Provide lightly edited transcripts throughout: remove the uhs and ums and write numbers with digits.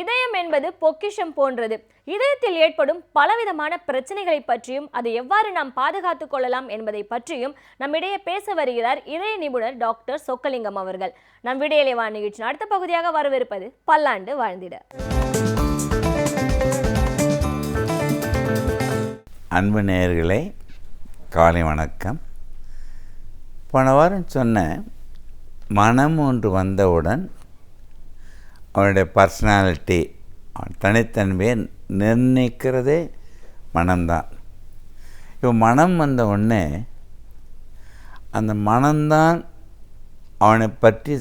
இதயம் என்பது பொக்கிஷம் போன்றது. இதயத்தில் ஏற்படும் பலவிதமான பிரச்சனைகளை பற்றியும் அதை எவ்வாறு நாம் பாதுகாத்துக் கொள்ளலாம் என்பதை பற்றியும் நம்மிடையே பேச வருகிறார் இதய நிபுணர் டாக்டர் சொக்கலிங்கம் அவர்கள். நம் விடியலை வாழ நிகழ்ச்சியின் அடுத்த பகுதியாக வரவிருப்பது பல்லாண்டு வாழ்ந்திட. அன்பு நேயர்களே, காலை வணக்கம். போன வாரம் சொன்ன மனம் ஒன்று வந்தவுடன் அவனுடைய பர்சனாலிட்டி, தனித்தன்மையை நிர்ணயிக்கிறதே மனம்தான். இப்போ மனம் வந்த உடனே அந்த மனம்தான் அவனை பற்றி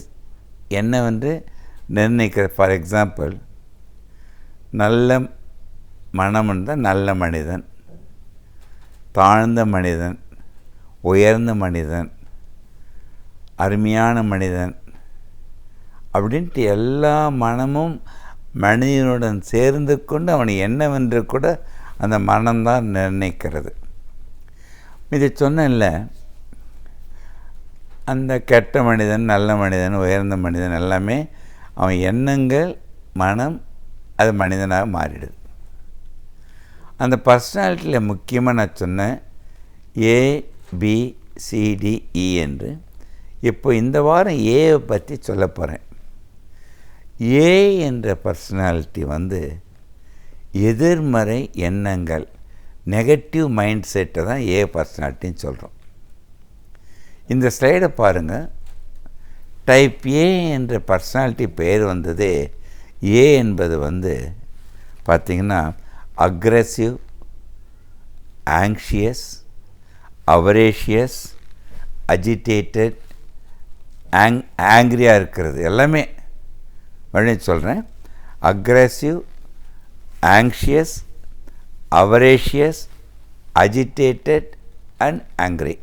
என்னவென்று நிர்ணயிக்கிற. ஃபார் எக்ஸாம்பிள், நல்ல மனம் இருந்தால் நல்ல மனிதன், தாழ்ந்த மனிதன், உயர்ந்த மனிதன், அருமையான மனிதன் அப்படின்ட்டு எல்லா மனமும் மனிதனுடன் சேர்ந்து கொண்டு அவனை என்னவென்று கூட அந்த மனம்தான் நிர்ணயிக்கிறது. இதை சொன்னேன்ல, அந்த கெட்ட மனிதன், நல்ல மனிதன், உயர்ந்த மனிதன் எல்லாமே அவன் எண்ணங்கள், மனம், அது மனிதனாக மாறிடுது. அந்த பர்சனாலிட்டியில் முக்கியமாக நான் சொன்னேன் ABCDE என்று. இப்போ இந்த வாரம் ஏவை பற்றி சொல்ல போகிறேன். ஏ என்ற பர்சனாலிட்டி எதிர்மறை எண்ணங்கள், நெகட்டிவ் மைண்ட் செட்டை தான் ஏ பர்சனாலிட்டின்னு சொல்கிறோம். இந்த ஸ்லைடை பாருங்கள். டைப் ஏ என்ற பர்சனாலிட்டி பெயர் வந்ததே, ஏ என்பது பார்த்திங்கன்னா அக்ரெசிவ், ஆங்ஷியஸ், அவரேஷியஸ், அஜிடேட்டட், ஆங்க்ரியாக இருக்கிறது. எல்லாமே மறுபடியும் சொல்கிறேன். Aggressive, anxious, avaricious, agitated and angry.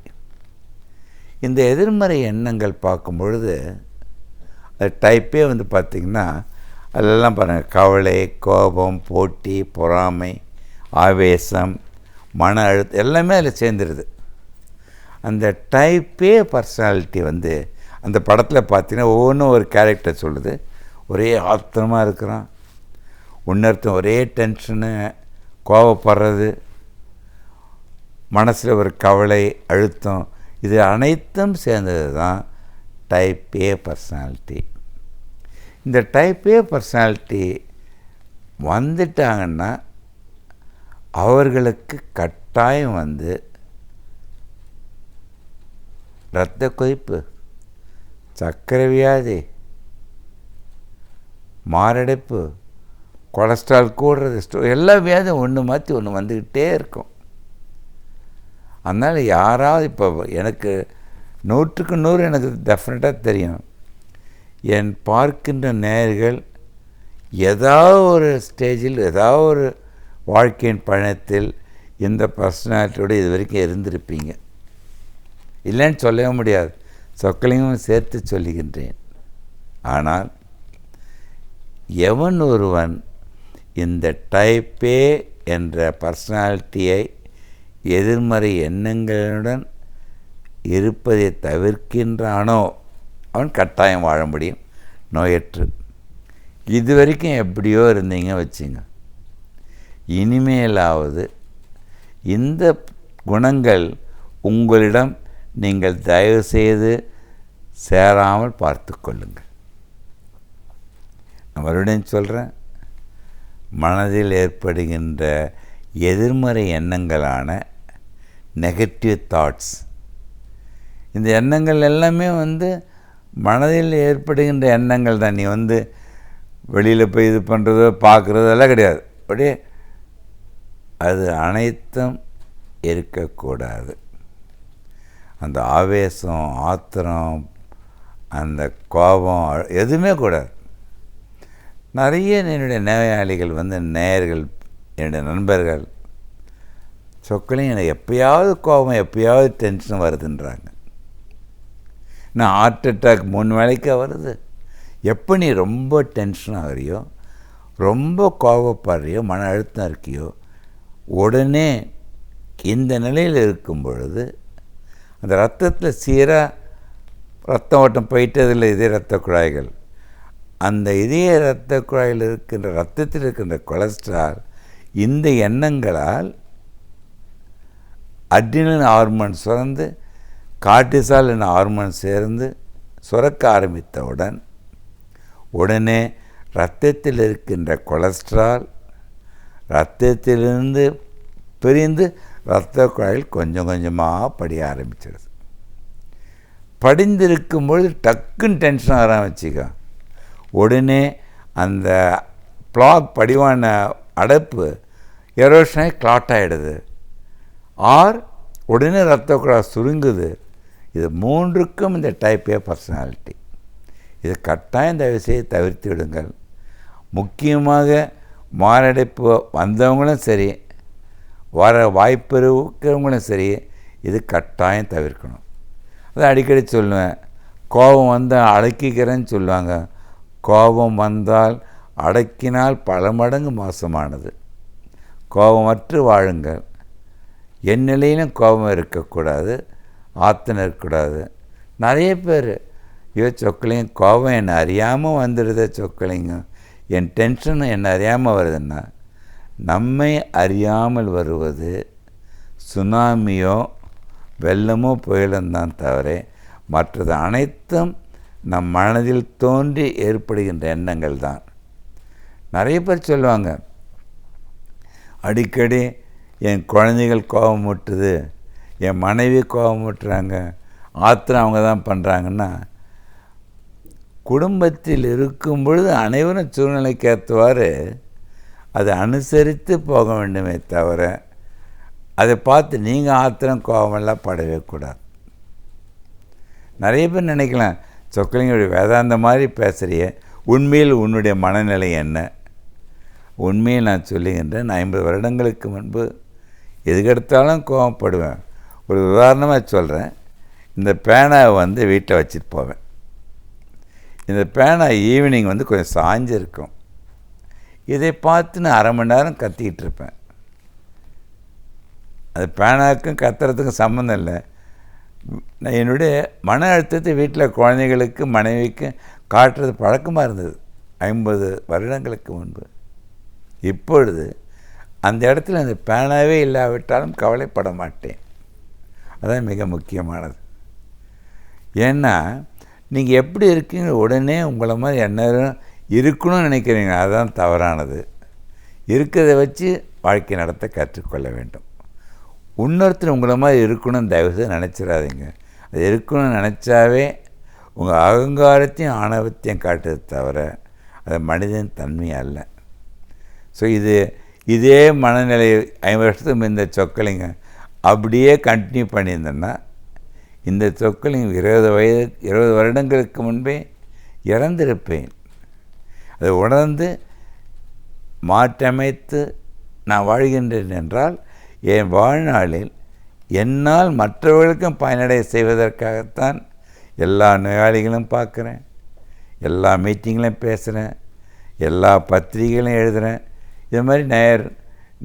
இந்த எதிர்மறை எண்ணங்கள் பார்க்கும் பொழுது அது டைப்பே பார்த்திங்கன்னா அதெல்லாம் பாருங்கள், கவலை, கோபம், போட்டி, பொறாமை, ஆவேசம், மன அழுத்தம் எல்லாமே அதில் சேர்ந்துருது. அந்த டைப்பே பர்சனாலிட்டி அந்த படத்தில் பார்த்திங்கன்னா ஒவ்வொன்றும் ஒரு கேரக்டர் சொல்லுது. ஒரே ஆத்திரமாக இருக்கிறான், இன்னொருத்தன் ஒரே டென்ஷனு, கோபப்படுறது, மனசில் ஒரு கவலை, அழுத்தம், இது அனைத்தும் சேர்ந்தது தான் டைப் ஏ பர்சனாலிட்டி. இந்த டைப் ஏ பர்சனாலிட்டி வந்துட்டாங்கன்னா அவர்களுக்கு கட்டாயம் இரத்த கொதிப்பு, சர்க்கரை வியாதி, மாரடைப்பு, கொலஸ்ட்ரால் கூடுறது, எல்லா வியாதியும் ஒன்று மாற்றி ஒன்று வந்துக்கிட்டே இருக்கும். அதனால் யாராவது இப்போ எனக்கு 100க்கு 100 எனக்கு டெஃபினட்டாக தெரியும், என் பார்க்கின்ற நேயர்கள் ஏதாவது ஒரு ஸ்டேஜில், ஏதாவது ஒரு வாழ்க்கையின் பயணத்தில் இந்த பர்சனாலிட்டியோடு இது வரைக்கும் இருந்திருப்பீங்க. இல்லைன்னு சொல்லவே முடியாது, சொக்கலிங்கம் சேர்த்து சொல்லுகின்றேன். ஆனால் எவன் ஒருவன் இந்த டைப்பே என்ற பர்சனாலிட்டியை எதிர்மறை எண்ணங்களுடன் இருப்பதை தவிர்க்கின்றானோ அவன் கட்டாயம் வாழ முடியும் நோயற்று. இது வரைக்கும் எப்படியோ இருந்தீங்க வச்சுங்க, இனிமேலாவது இந்த குணங்கள் உங்களிடம் நீங்கள் தயவு செய்து சேராமல் பார்த்து கொள்ளுங்கள். நான் மறுபடியும் சொல்கிறேன், மனதில் ஏற்படுகின்ற எதிர்மறை எண்ணங்களான நெகட்டிவ் தாட்ஸ், இந்த எண்ணங்கள் எல்லாமே மனதில் ஏற்படுகின்ற எண்ணங்கள் தான். நீ வெளியில் போய் இது பண்ணுறதோ பார்க்குறதோ எல்லாம் கிடையாது. அப்படியே அது அனைத்தும் இருக்கக்கூடாது. அந்த ஆவேசம், ஆத்திரம், அந்த கோபம் எதுவுமே கூடாது. நிறைய என்னுடைய நோயாளிகள் நேயர்கள், என்னுடைய நண்பர்கள், சொக்கலையும் எனக்கு எப்பயாவது கோபம், எப்பயாவது டென்ஷன் வருதுன்றாங்க. நான் ஹார்ட் அட்டாக் 3 வேளைக்கா வருது? எப்போ நீ ரொம்ப டென்ஷன் ஆகிறியோ, ரொம்ப கோபப்படுறியோ, மன அழுத்தம் இருக்கியோ, உடனே இந்த நிலையில் இருக்கும் பொழுது அந்த ரத்தத்தில் சீராக ரத்த ஓட்டம் போயிட்டு அதில் இதய இரத்த குழாய்கள், அந்த இதய இரத்த குழாயில் இருக்கின்ற ரத்தத்தில் இருக்கின்ற கொலஸ்ட்ரால் இந்த எண்ணங்களால் அட்ரினலின் ஹார்மோன் சுரந்து கார்டிசால் என்ற ஹார்மோன் சேர்ந்து சுரக்க ஆரம்பித்தவுடன் உடனே இரத்தத்தில் இருக்கின்ற கொலஸ்ட்ரால் இரத்தத்திலிருந்து பிரிந்து இரத்த குழாயில் கொஞ்சம் கொஞ்சமாக படிய ஆரம்பிச்சிடுது. படிந்திருக்கும் பொழுது டக்குன்னு டென்ஷன் ஆரம்பிச்சிக்க, உடனே அந்த பிளாக் படிவான அடைப்பு எரோஷனாகி கிளாட் ஆகிடுது. உடனே இரத்த குழாய் சுருங்குது. இது 3க்கும் இந்த டைப் ஏ பர்சனாலிட்டி. இது கட்டாயம் இந்த விஷயத்தை தவிர்த்து விடுங்கள். முக்கியமாக மாரடைப்பு வந்தவங்களும் சரி, வர வாய்ப்பு இருக்கிறவங்களும் சரி, இது கட்டாயம் தவிர்க்கணும். அதை அடிக்கடி சொல்லுவேன், கோபம் வந்தால் அடக்கிக்கிறேன்னு சொல்லுவாங்க. கோபம் வந்தால் அடக்கினால் பல மடங்கு மோசமானது. கோபமற்று வாழுங்கள். என் நிலையிலும் கோபம் இருக்கக்கூடாது, ஆத்திரம் இருக்கக்கூடாது. நிறைய பேர் சொக்கலிங்க கோபம் என்னை அறியாமல் வந்துடுத, சொக்கலிங்க என் டென்ஷன் என்னை அறியாமல் வருதுன்னா, நம்மை அறியாமல் வருவது சுனாமியோ வெள்ளமோ புயலும் தான் தவிர மற்றது அனைத்தும் நம் மனதில் தோன்றி ஏற்படுகின்ற எண்ணங்கள் தான். நிறைய பேர் சொல்லுவாங்க, அடிக்கடி என் குழந்தைகள் கோபம் முட்டுது, என் மனைவி கோபம் முட்டுறாங்க, ஆத்திரம் அவங்க தான் பண்ணுறாங்கன்னா, குடும்பத்தில் இருக்கும் பொழுது அனைவரும் சூழ்நிலைக்கு ஏற்றவாறு அதை அனுசரித்து போக வேண்டுமே தவிர அதை பார்த்து நீங்கள் ஆத்திரம் கோபமெல்லாம் படவே கூடாது. நிறைய பேர் நினைக்கலாம், சொக்கலிங்களுடைய வேதாந்த மாதிரி பேசுகிறிய, உண்மையில் உன்னுடைய மனநிலை என்ன? உண்மையை நான் சொல்லுகின்றேன். 50 வருடங்களுக்கு முன்பு எதுக்கெடுத்தாலும் கோபப்படுவேன். ஒரு உதாரணமாக சொல்கிறேன். இந்த பேனாவை வீட்டில் வச்சுட்டு போவேன். இந்த பேனா ஈவினிங் கொஞ்சம் சாஞ்சிருக்கும். இதை பார்த்து நான் 1/2 மணி நேரம் கத்திக்கிட்டு இருப்பேன். அது பேனாவுக்கும் கத்துறதுக்கும் சம்மந்தம் இல்லை. நான் என்னுடைய மன அழுத்தத்தை வீட்டில் குழந்தைகளுக்கு மனைவிக்கு காட்டுறது பழக்கமாக இருந்தது 50 வருடங்களுக்கு முன்பு. இப்பொழுது அந்த இடத்துல அந்த பேனாவே இல்லாவிட்டாலும் கவலைப்பட மாட்டேன். அதான் மிக முக்கியமானது. ஏன்னா நீங்கள் எப்படி இருக்கீங்க, உடனே உங்களை மாதிரி எந்நேரம் இருக்கணும்னு நினைக்கிறீங்க, அதுதான் தவறானது. இருக்கிறத வச்சு வாழ்க்கை நடத்த கற்றுக்கொள்ள வேண்டும். இன்னொருத்தர் உங்களை மாதிரி இருக்கணும்னு தயவுசெய்து நினச்சிடாதீங்க. அது இருக்கணும்னு நினச்சாவே உங்கள் அகங்காரத்தையும் ஆணவத்தையும் காட்டுறது தவிர அது மனிதன் தன்மை அல்ல. ஸோ இதே மனநிலை 50 வருஷத்துக்கு இந்த சொக்கலிங்க அப்படியே கண்டினியூ பண்ணியிருந்தேன்னா, இந்த சொக்கலிங்க 20 வருடங்களுக்கு முன்பே இறந்திருப்பேன். அதை உணர்ந்து மாற்றமைத்து நான் வாழ்கின்றேன் என்றால், என் வாழ்நாளில் என்னால் மற்றவர்களுக்கும் பயனடைய செய்வதற்காகத்தான் எல்லா நோயாளிகளும் பார்க்குறேன், எல்லா மீட்டிங்லையும் பேசுகிறேன், எல்லா பத்திரிகைகளையும் எழுதுகிறேன். இது மாதிரி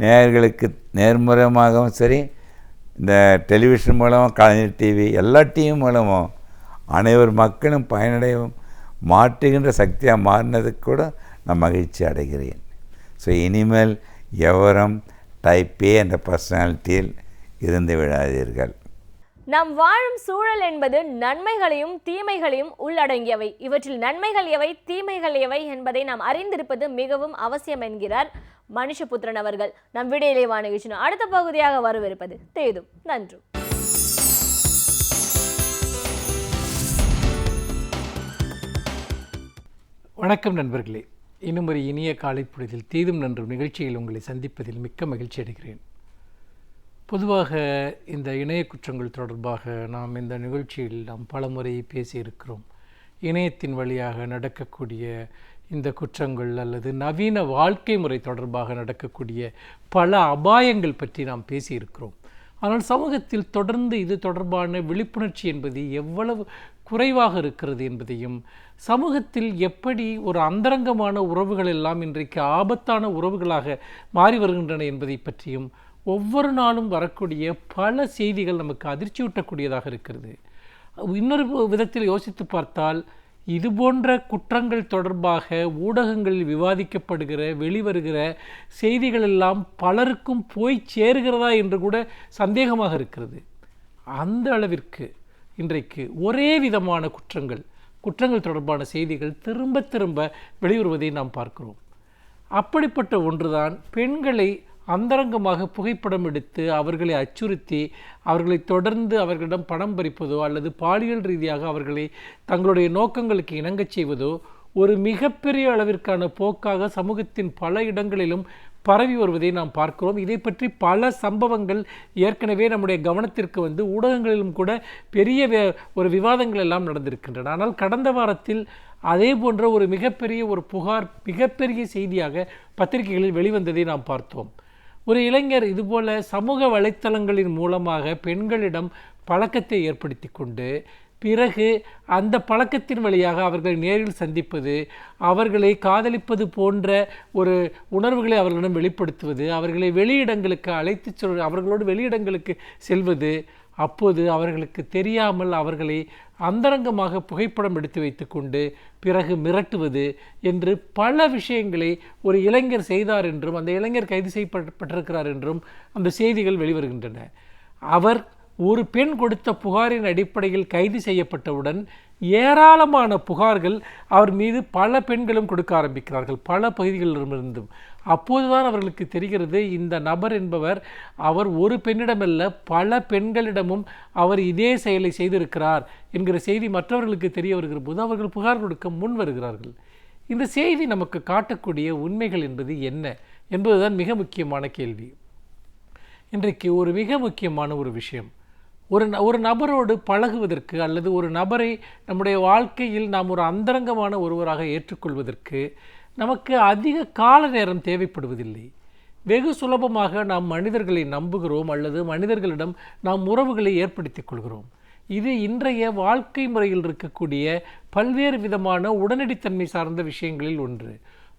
நேயர்களுக்கு நேர்முகமாகவும் சரி, இந்த டெலிவிஷன் மூலமாக, கலைஞர் டிவி, எல்லா டிவி மூலமும் அனைவர் மக்களும் பயனடையும் மாற்றுகின்ற சக்தியாக மாறினதுக்கு கூட நான் மகிழ்ச்சி அடைகிறேன். ஸோ இனிமேல் எவரும் டைப் ஏ என்ற பர்சனாலிட்டியில் இருந்து விடாதீர்கள். நாம் வாழும் சூழல் என்பது நன்மைகளையும் தீமைகளையும் உள்ளடங்கியவை. இவற்றில் நன்மைகள் எவை, தீமைகள் எவை என்பதை நாம் அறிந்திருப்பது மிகவும் அவசியம் என்கிறார் மனுஷபுத்திரன் அவர்கள். நம் விடையிலே நிகழ்ச்சியின் அடுத்த பகுதியாக வரவிருப்பது தேதும் நன்றும். வணக்கம் நண்பர்களே. இன்னும் ஒரு இனிய காலை பொழுதில் தீதும் நன்றும் நிகழ்ச்சியில் உங்களை சந்திப்பதில் மிக்க மகிழ்ச்சி அடைகிறேன். பொதுவாக இந்த இணைய குற்றங்கள் தொடர்பாக நாம் இந்த நிகழ்ச்சியில் பல முறை பேசியிருக்கிறோம். இணையத்தின் வழியாக நடக்கக்கூடிய இந்த குற்றங்கள் அல்லது நவீன வாழ்க்கை முறை தொடர்பாக நடக்கக்கூடிய பல அபாயங்கள் பற்றி நாம் பேசியிருக்கிறோம். ஆனால் சமூகத்தில் தொடர்ந்து இது தொடர்பான விழிப்புணர்ச்சி என்பது எவ்வளவு குறைவாக இருக்கிறது என்பதையும், சமூகத்தில் எப்படி ஒரு அந்தரங்கமான உறவுகள் எல்லாம் இன்றைக்கு ஆபத்தான உறவுகளாக மாறி வருகின்றன என்பதை பற்றியும் ஒவ்வொரு நாளும் வரக்கூடிய பல செய்திகள் நமக்கு அதிர்ச்சியூட்டக்கூடியதாக இருக்கிறது. இன்னொரு விதத்தில் யோசித்து பார்த்தால், இது போன்ற குற்றங்கள் தொடர்பாக ஊடகங்களில் விவாதிக்கப்படுகிற வெளிவருகிற செய்திகள் எல்லாம் பலருக்கும் போய் சேருகிறதா என்று கூட சந்தேகமாக இருக்கிறது. அந்த அளவிற்கு இன்றைக்கு ஒரே விதமான குற்றங்கள் தொடர்பான செய்திகள் திரும்ப திரும்ப வெளிவருவதை நாம் பார்க்கிறோம். அப்படிப்பட்ட ஒன்றுதான் பெண்களை அந்தரங்கமாக புகைப்படம் எடுத்து அவர்களை அச்சுறுத்தி அவர்களை தொடர்ந்து அவர்களிடம் பணம் பறிப்பதோ அல்லது பாலியல் ரீதியாக அவர்களை தங்களுடைய நோக்கங்களுக்கு இணங்கச் செய்வதோ ஒரு மிகப்பெரிய அளவிற்கான போக்காக சமூகத்தின் பல இடங்களிலும் பரவி வருவதை நாம் பார்க்கிறோம். இதை பற்றி பல சம்பவங்கள் ஏற்கனவே நம்முடைய கவனத்திற்கு வந்து ஊடகங்களிலும் கூட பெரிய ஒரு விவாதங்கள் எல்லாம் நடந்திருக்கின்றன. ஆனால் கடந்த வாரத்தில் அதே போன்ற ஒரு மிகப்பெரிய ஒரு புகார் மிகப்பெரிய செய்தியாக பத்திரிகைகளில் வெளிவந்ததை நாம் பார்த்தோம். ஒரு இளைஞர் இதுபோல சமூக வலைத்தளங்களின் மூலமாக பெண்களிடம் பழக்கத்தை ஏற்படுத்தி கொண்டு பிறகு அந்த பழக்கத்தின் வழியாக அவர்களை நேரில் சந்திப்பது, அவர்களை காதலிப்பது போன்ற ஒரு உணர்வுகளை அவர்களிடம் வெளிப்படுத்துவது, அவர்களை வெளியிடங்களுக்கு அவர்களோடு வெளியிடங்களுக்கு செல்வது, அப்போது அவர்களுக்கு தெரியாமல் அவர்களை அந்தரங்கமாக புகைப்படம் எடுத்து வைத்து கொண்டு பிறகு மிரட்டுவது என்று பல விஷயங்களை ஒரு இளைஞர் செய்தார் என்றும் அந்த இளைஞர் கைது செய்யப்பட்டிருக்கிறார் என்றும் அந்த செய்திகள் வெளிவருகின்றன. அவர் ஒரு பெண் கொடுத்த புகாரின் அடிப்படையில் கைது செய்யப்பட்டவுடன் ஏராளமான புகார்கள் அவர் மீது பல பெண்களும் கொடுக்க ஆரம்பிக்கிறார்கள், பல பகுதிகளிலிருந்தும். அப்போதுதான் அவர்களுக்கு தெரிகிறது, இந்த நபர் என்பவர் அவர் ஒரு பெண்ணிடமல்ல பல பெண்களிடமும் அவர் இதே செயலை செய்திருக்கிறார் என்கிற செய்தி மற்றவர்களுக்கு தெரிய வருகிற போது அவர்கள் புகார் கொடுக்க முன் வருகிறார்கள். இந்த செய்தி நமக்கு காட்டக்கூடிய உண்மைகள் என்பது என்ன என்பதுதான் மிக முக்கியமான கேள்வி. இன்றைக்கு ஒரு மிக முக்கியமான ஒரு விஷயம், ஒரு நபரோடு பழகுவதற்கு அல்லது ஒரு நபரை நம்முடைய வாழ்க்கையில் நாம் ஒரு அந்தரங்கமான ஒருவராக ஏற்றுக்கொள்வதற்கு நமக்கு அதிக கால நேரம் தேவைப்படுவதில்லை. வெகு சுலபமாக நாம் மனிதர்களை நம்புகிறோம் அல்லது மனிதர்களிடம் நாம் உறவுகளை ஏற்படுத்திக் கொள்கிறோம். இது இன்றைய வாழ்க்கை முறையில் இருக்கக்கூடிய பல்வேறு விதமான உடனடித்தன்மை சார்ந்த விஷயங்களில் ஒன்று.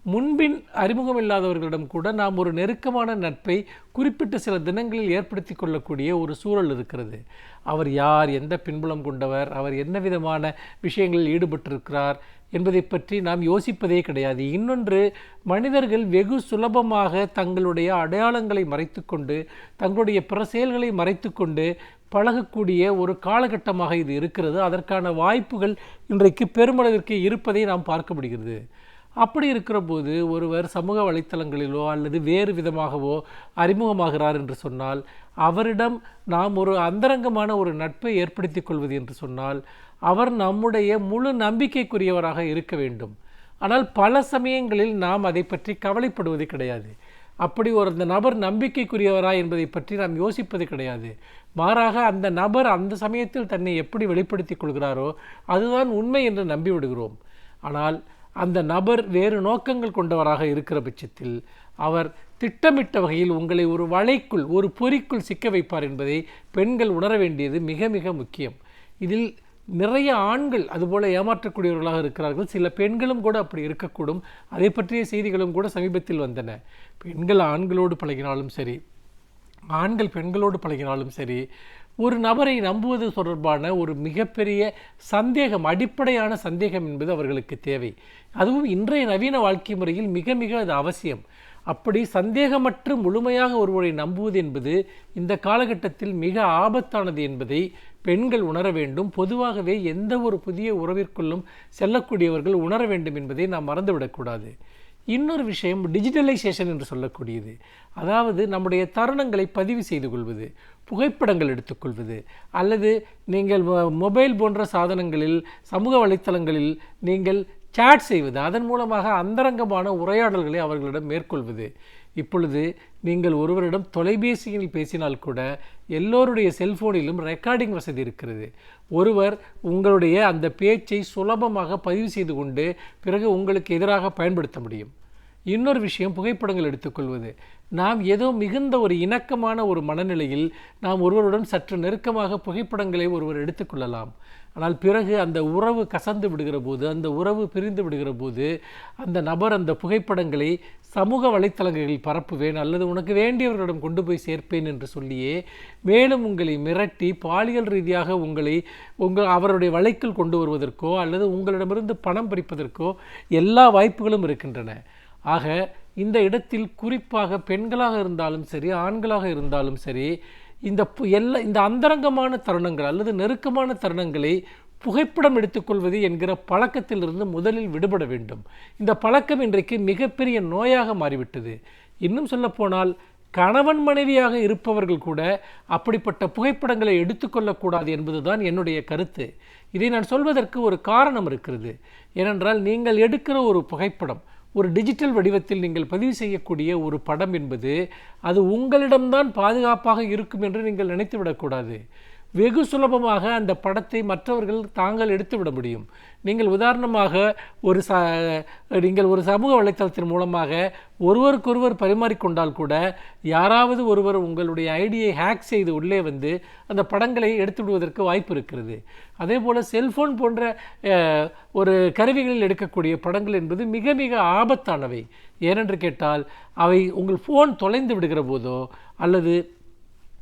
முன்பின் அறிமுகம் இல்லாதவர்களிடம் கூட நாம் ஒரு நெருக்கமான நட்பை குறிப்பிட்ட சில தினங்களில் ஏற்படுத்தி கொள்ளக்கூடிய ஒரு சூழல் இருக்கிறது. அவர் யார், எந்த பின்புலம் கொண்டவர், அவர் என்ன விதமான விஷயங்களில் ஈடுபட்டிருக்கிறார் என்பதை பற்றி நாம் யோசிப்பதே கிடையாது. இன்னொன்று, மனிதர்கள் வெகு சுலபமாக தங்களுடைய அடையாளங்களை மறைத்து கொண்டு தங்களுடைய பிற செயல்களை மறைத்து கொண்டு பழகக்கூடிய ஒரு காலகட்டமாக இது இருக்கிறது. அதற்கான வாய்ப்புகள் இன்றைக்கு பெருமளவிற்கு இருப்பதை நாம் பார்க்க முடிகிறது. அப்படி இருக்கிற போது ஒருவர் சமூக வலைத்தளங்களிலோ அல்லது வேறு விதமாகவோ அறிமுகமாகிறார் என்று சொன்னால், அவரிடம் நாம் ஒரு அந்தரங்கமான ஒரு நட்பை ஏற்படுத்தி கொள்வது என்று சொன்னால் அவர் நம்முடைய முழு நம்பிக்கைக்குரியவராக இருக்க வேண்டும். ஆனால் பல சமயங்களில் நாம் அதை பற்றி கவலைப்படுவது கிடையாது. அப்படி அந்த நபர் நம்பிக்கைக்குரியவரா என்பதை பற்றி நாம் யோசிப்பது கிடையாது. மாறாக அந்த நபர் அந்த சமயத்தில் தன்னை எப்படி வெளிப்படுத்திக் கொள்கிறாரோ அதுதான் உண்மை என்று நம்பிவிடுகிறோம். ஆனால் அந்த நபர் வேறு நோக்கங்கள் கொண்டவராக இருக்கிற பட்சத்தில் அவர் திட்டமிட்ட வகையில் உங்களை ஒரு வலைக்குள் ஒரு பொறிக்குள் சிக்க வைப்பார் என்பதை பெண்கள் உணர வேண்டியது மிக மிக முக்கியம். இதில் நிறைய ஆண்கள் அதுபோல் ஏமாற்றக்கூடியவர்களாக இருக்கிறார்கள். சில பெண்களும் கூட அப்படி இருக்கக்கூடும். அதை பற்றிய செய்திகளும் கூட சமீபத்தில் வந்தன. பெண்கள் ஆண்களோடு பழகினாலும் சரி, ஆண்கள் பெண்களோடு பழகினாலும் சரி, ஒரு நபரை நம்புவது தொடர்பான ஒரு மிகப்பெரிய சந்தேகம், அடிப்படையான சந்தேகம் என்பது அவர்களுக்கு தேவை. அதுவும் இன்றைய நவீன வாழ்க்கை முறையில் மிக மிக அது அவசியம். அப்படி சந்தேகமற்று முழுமையாக ஒருவரை நம்புவது என்பது இந்த காலகட்டத்தில் மிக ஆபத்தானது என்பதை பெண்கள் உணர வேண்டும். பொதுவாகவே எந்த ஒரு புதிய உறவிற்குள்ளும் செல்லக்கூடியவர்கள் உணர வேண்டும் என்பதை நாம் மறந்துவிடக்கூடாது. இன்னொரு விஷயம் டிஜிட்டலைசேஷன் என்று சொல்லக்கூடியது. அதாவது நம்முடைய தருணங்களை பதிவு செய்து கொள்வது, புகைப்படங்கள் எடுத்துக்கொள்வது, அல்லது நீங்கள் மொபைல் போன்ற சாதனங்களில் சமூக வலைத்தளங்களில் நீங்கள் சாட் செய்வது, அதன் மூலமாக அந்தரங்கமான உரையாடல்களை அவர்களிடம் மேற்கொள்வது. இப்பொழுது நீங்கள் ஒருவரிடம் தொலைபேசியில் பேசினால் கூட எல்லோருடைய செல்போனிலும் ரெக்கார்டிங் வசதி இருக்கிறது. ஒருவர் உங்களுடைய அந்த பேச்சை சுலபமாக பதிவு செய்து கொண்டு பிறகு உங்களுக்கு எதிராக பயன்படுத்த முடியும். இன்னொரு விஷயம், புகைப்படங்கள் எடுத்துக்கொள்வது. நாம் ஏதோ மிகுந்த ஒரு இணக்கமான ஒரு மனநிலையில் நாம் ஒருவருடன் சற்று நெருக்கமாக புகைப்படங்களை ஒருவர் எடுத்துக்கொள்ளலாம். ஆனால் பிறகு அந்த உறவு கசந்து விடுகிற போது, அந்த உறவு பிரிந்து விடுகிற போது, அந்த நபர் அந்த புகைப்படங்களை சமூக வலைத்தளங்களில் பரப்புவேன் அல்லது உனக்கு வேண்டியவர்களிடம் கொண்டு போய் சேர்ப்பேன் என்று சொல்லியே மேலும் உங்களை மிரட்டி பாலியல் ரீதியாக அவருடைய வலைக்குள் கொண்டு வருவதற்கோ அல்லது உங்களிடமிருந்து பணம் பறிப்பதற்கோ எல்லா வாய்ப்புகளும் இருக்கின்றன. ஆக இந்த இடத்தில் குறிப்பாக பெண்களாக இருந்தாலும் சரி, ஆண்களாக இருந்தாலும் சரி, இந்த அந்தரங்கமான தருணங்கள் அல்லது நெருக்கமான தருணங்களை புகைப்படம் எடுத்துக்கொள்வது என்கிற பழக்கத்திலிருந்து முதலில் விடுபட வேண்டும். இந்த பழக்கம் இன்றைக்கு மிகப்பெரிய நோயாக மாறிவிட்டது. இன்னும் சொல்லப்போனால் கணவன் மனைவியாக இருப்பவர்கள் கூட அப்படிப்பட்ட புகைப்படங்களை எடுத்துக்கொள்ளக்கூடாது என்பதுதான் என்னுடைய கருத்து. இதை நான் சொல்வதற்கு ஒரு காரணம் இருக்கிறது. ஏனென்றால் நீங்கள் எடுக்கிற ஒரு புகைப்படம், ஒரு டிஜிட்டல் வடிவத்தில் நீங்கள் பதிவு செய்யக்கூடிய ஒரு படம் என்பது அது உங்களிடம்தான் பாதுகாப்பாக இருக்கும் என்று நீங்கள் நினைத்து விடக்கூடாது. வெகு சுலபமாக அந்த படத்தை மற்றவர்கள் தாங்கள் எடுத்துவிட முடியும். நீங்கள் உதாரணமாக நீங்கள் ஒரு சமூக வலைத்தளத்தின் மூலமாக ஒருவருக்கொருவர் பரிமாறிக்கொண்டால் கூட யாராவது ஒருவர் உங்களுடைய ஐடியை ஹேக் செய்து உள்ளே வந்து அந்த படங்களை எடுத்து விடுவதற்கு வாய்ப்பு இருக்கிறது. அதே போல் செல்ஃபோன் போன்ற ஒரு கருவிகளில் எடுக்கக்கூடிய படங்கள் என்பது மிக மிக ஆபத்தானவை. ஏனென்று கேட்டால் அவை உங்கள் ஃபோன் தொலைந்து விடுகிற போதோ அல்லது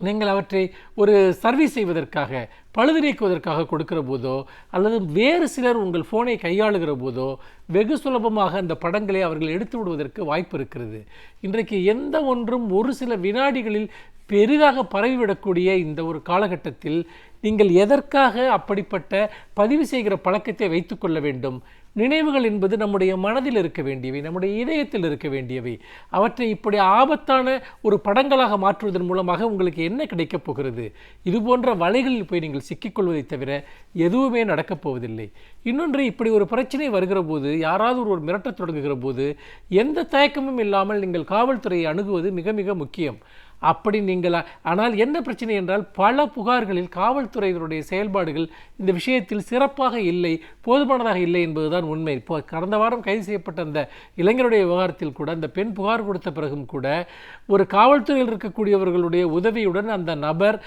நீங்கள் அவற்றை ஒரு சர்வீஸ் செய்வதற்காக பழுது நீக்குவதற்காக கொடுக்கிற போதோ அல்லது வேறு சிலர் உங்கள் ஃபோனை கையாளுகிற போதோ வெகு சுலபமாக அந்த படங்களை அவர்கள் எடுத்து விடுவதற்கு வாய்ப்பு இருக்கிறது. இன்றைக்கு எந்த ஒன்றும் ஒரு சில வினாடிகளில் பெரிதாக பரவிவிடக்கூடிய இந்த ஒரு காலகட்டத்தில் நீங்கள் எதற்காக அப்படிப்பட்ட பதிவு செய்கிற பழக்கத்தை வைத்துக்கொள்ள வேண்டும்? நினைவுகள் என்பது நம்முடைய மனதில் இருக்க வேண்டியவை, நம்முடைய இதயத்தில் இருக்க வேண்டியவை. அவற்றை இப்படி ஆபத்தான ஒரு படங்களாக மாற்றுவதன் மூலமாக உங்களுக்கு என்ன கிடைக்கப் போகிறது? இது போன்ற வலைகளில் போய் நீங்கள் சிக்கிக்கொள்வதை தவிர எதுவுமே நடக்கப் போவதில்லை. இன்னொன்று, இப்படி ஒரு பிரச்சனை வருகிற போது, யாராவது ஒருவர் மிரட்டத் தொடங்குகிற போது எந்த தயக்கமும் இல்லாமல் நீங்கள் காவல்துறையை அணுகுவது மிக மிக முக்கியம். அப்படி ஆனால் என்ன பிரச்சனை என்றால் பல புகார்களில் காவல்துறையினுடைய செயல்பாடுகள் இந்த விஷயத்தில் சிறப்பாக இல்லை, போதுமானதாக இல்லை என்பதுதான் உண்மை. இப்போ கடந்த வாரம் கைது செய்யப்பட்ட அந்த இளைஞருடைய விவகாரத்தில் கூட அந்த பெண் புகார் கொடுத்த பிறகும் கூட ஒரு காவல்துறையில் இருக்கக்கூடியவர்களுடைய உதவியுடன் அந்த நபர்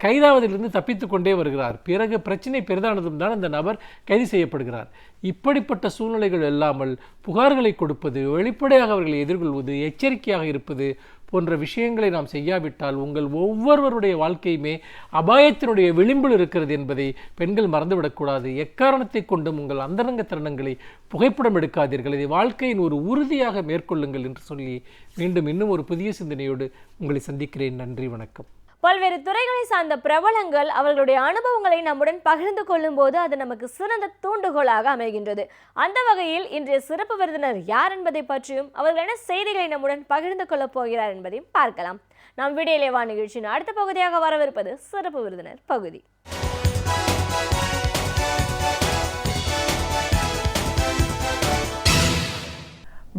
கைதாவதிலிருந்து தப்பித்து கொண்டே வருகிறார். பிறகு பிரச்சனை பெரிதானதும் தான் அந்த நபர் கைது செய்யப்படுகிறார். இப்படிப்பட்ட சூழ்நிலைகள் இல்லாமல் புகார்களை கொடுப்பது, வெளிப்படையாக அவர்களை எதிர்கொள்வது, எச்சரிக்கையாக இருப்பது போன்ற விஷயங்களை நாம் செய்யாவிட்டால் உங்கள் ஒவ்வொருவருடைய வாழ்க்கையுமே அபாயத்தினுடைய விளிம்பில் இருக்கிறது என்பதை பெண்கள் மறந்துவிடக்கூடாது. எக்காரணத்தை கொண்டும் உங்கள் அந்தரங்க தருணங்களை புகைப்படம் எடுக்காதீர்கள். இதை வாழ்க்கையின் ஒரு உறுதியாக மேற்கொள்ளுங்கள் என்று சொல்லி மீண்டும் இன்னும் ஒரு புதிய சிந்தனையோடு உங்களை சந்திக்கிறேன். நன்றி, வணக்கம். பல்வேறு துறைகளை சார்ந்த பிரபலங்கள் அவர்களுடைய அனுபவங்களை நம்முடன் பகிர்ந்து கொள்ளும் போது அது நமக்கு சிறந்த தூண்டுகோலாக அமைகின்றது. அந்த வகையில் இன்றைய சிறப்பு விருந்தினர் யார் என்பதை பற்றியும் அவர்கள் என்ன செய்திகளை நம்முடன் பகிர்ந்து கொள்ளப் போகிறார் என்பதையும் பார்க்கலாம். நம் விடியலே வா நிகழ்ச்சியின் அடுத்த பகுதியாக வரவிருப்பது சிறப்பு விருந்தினர் பகுதி.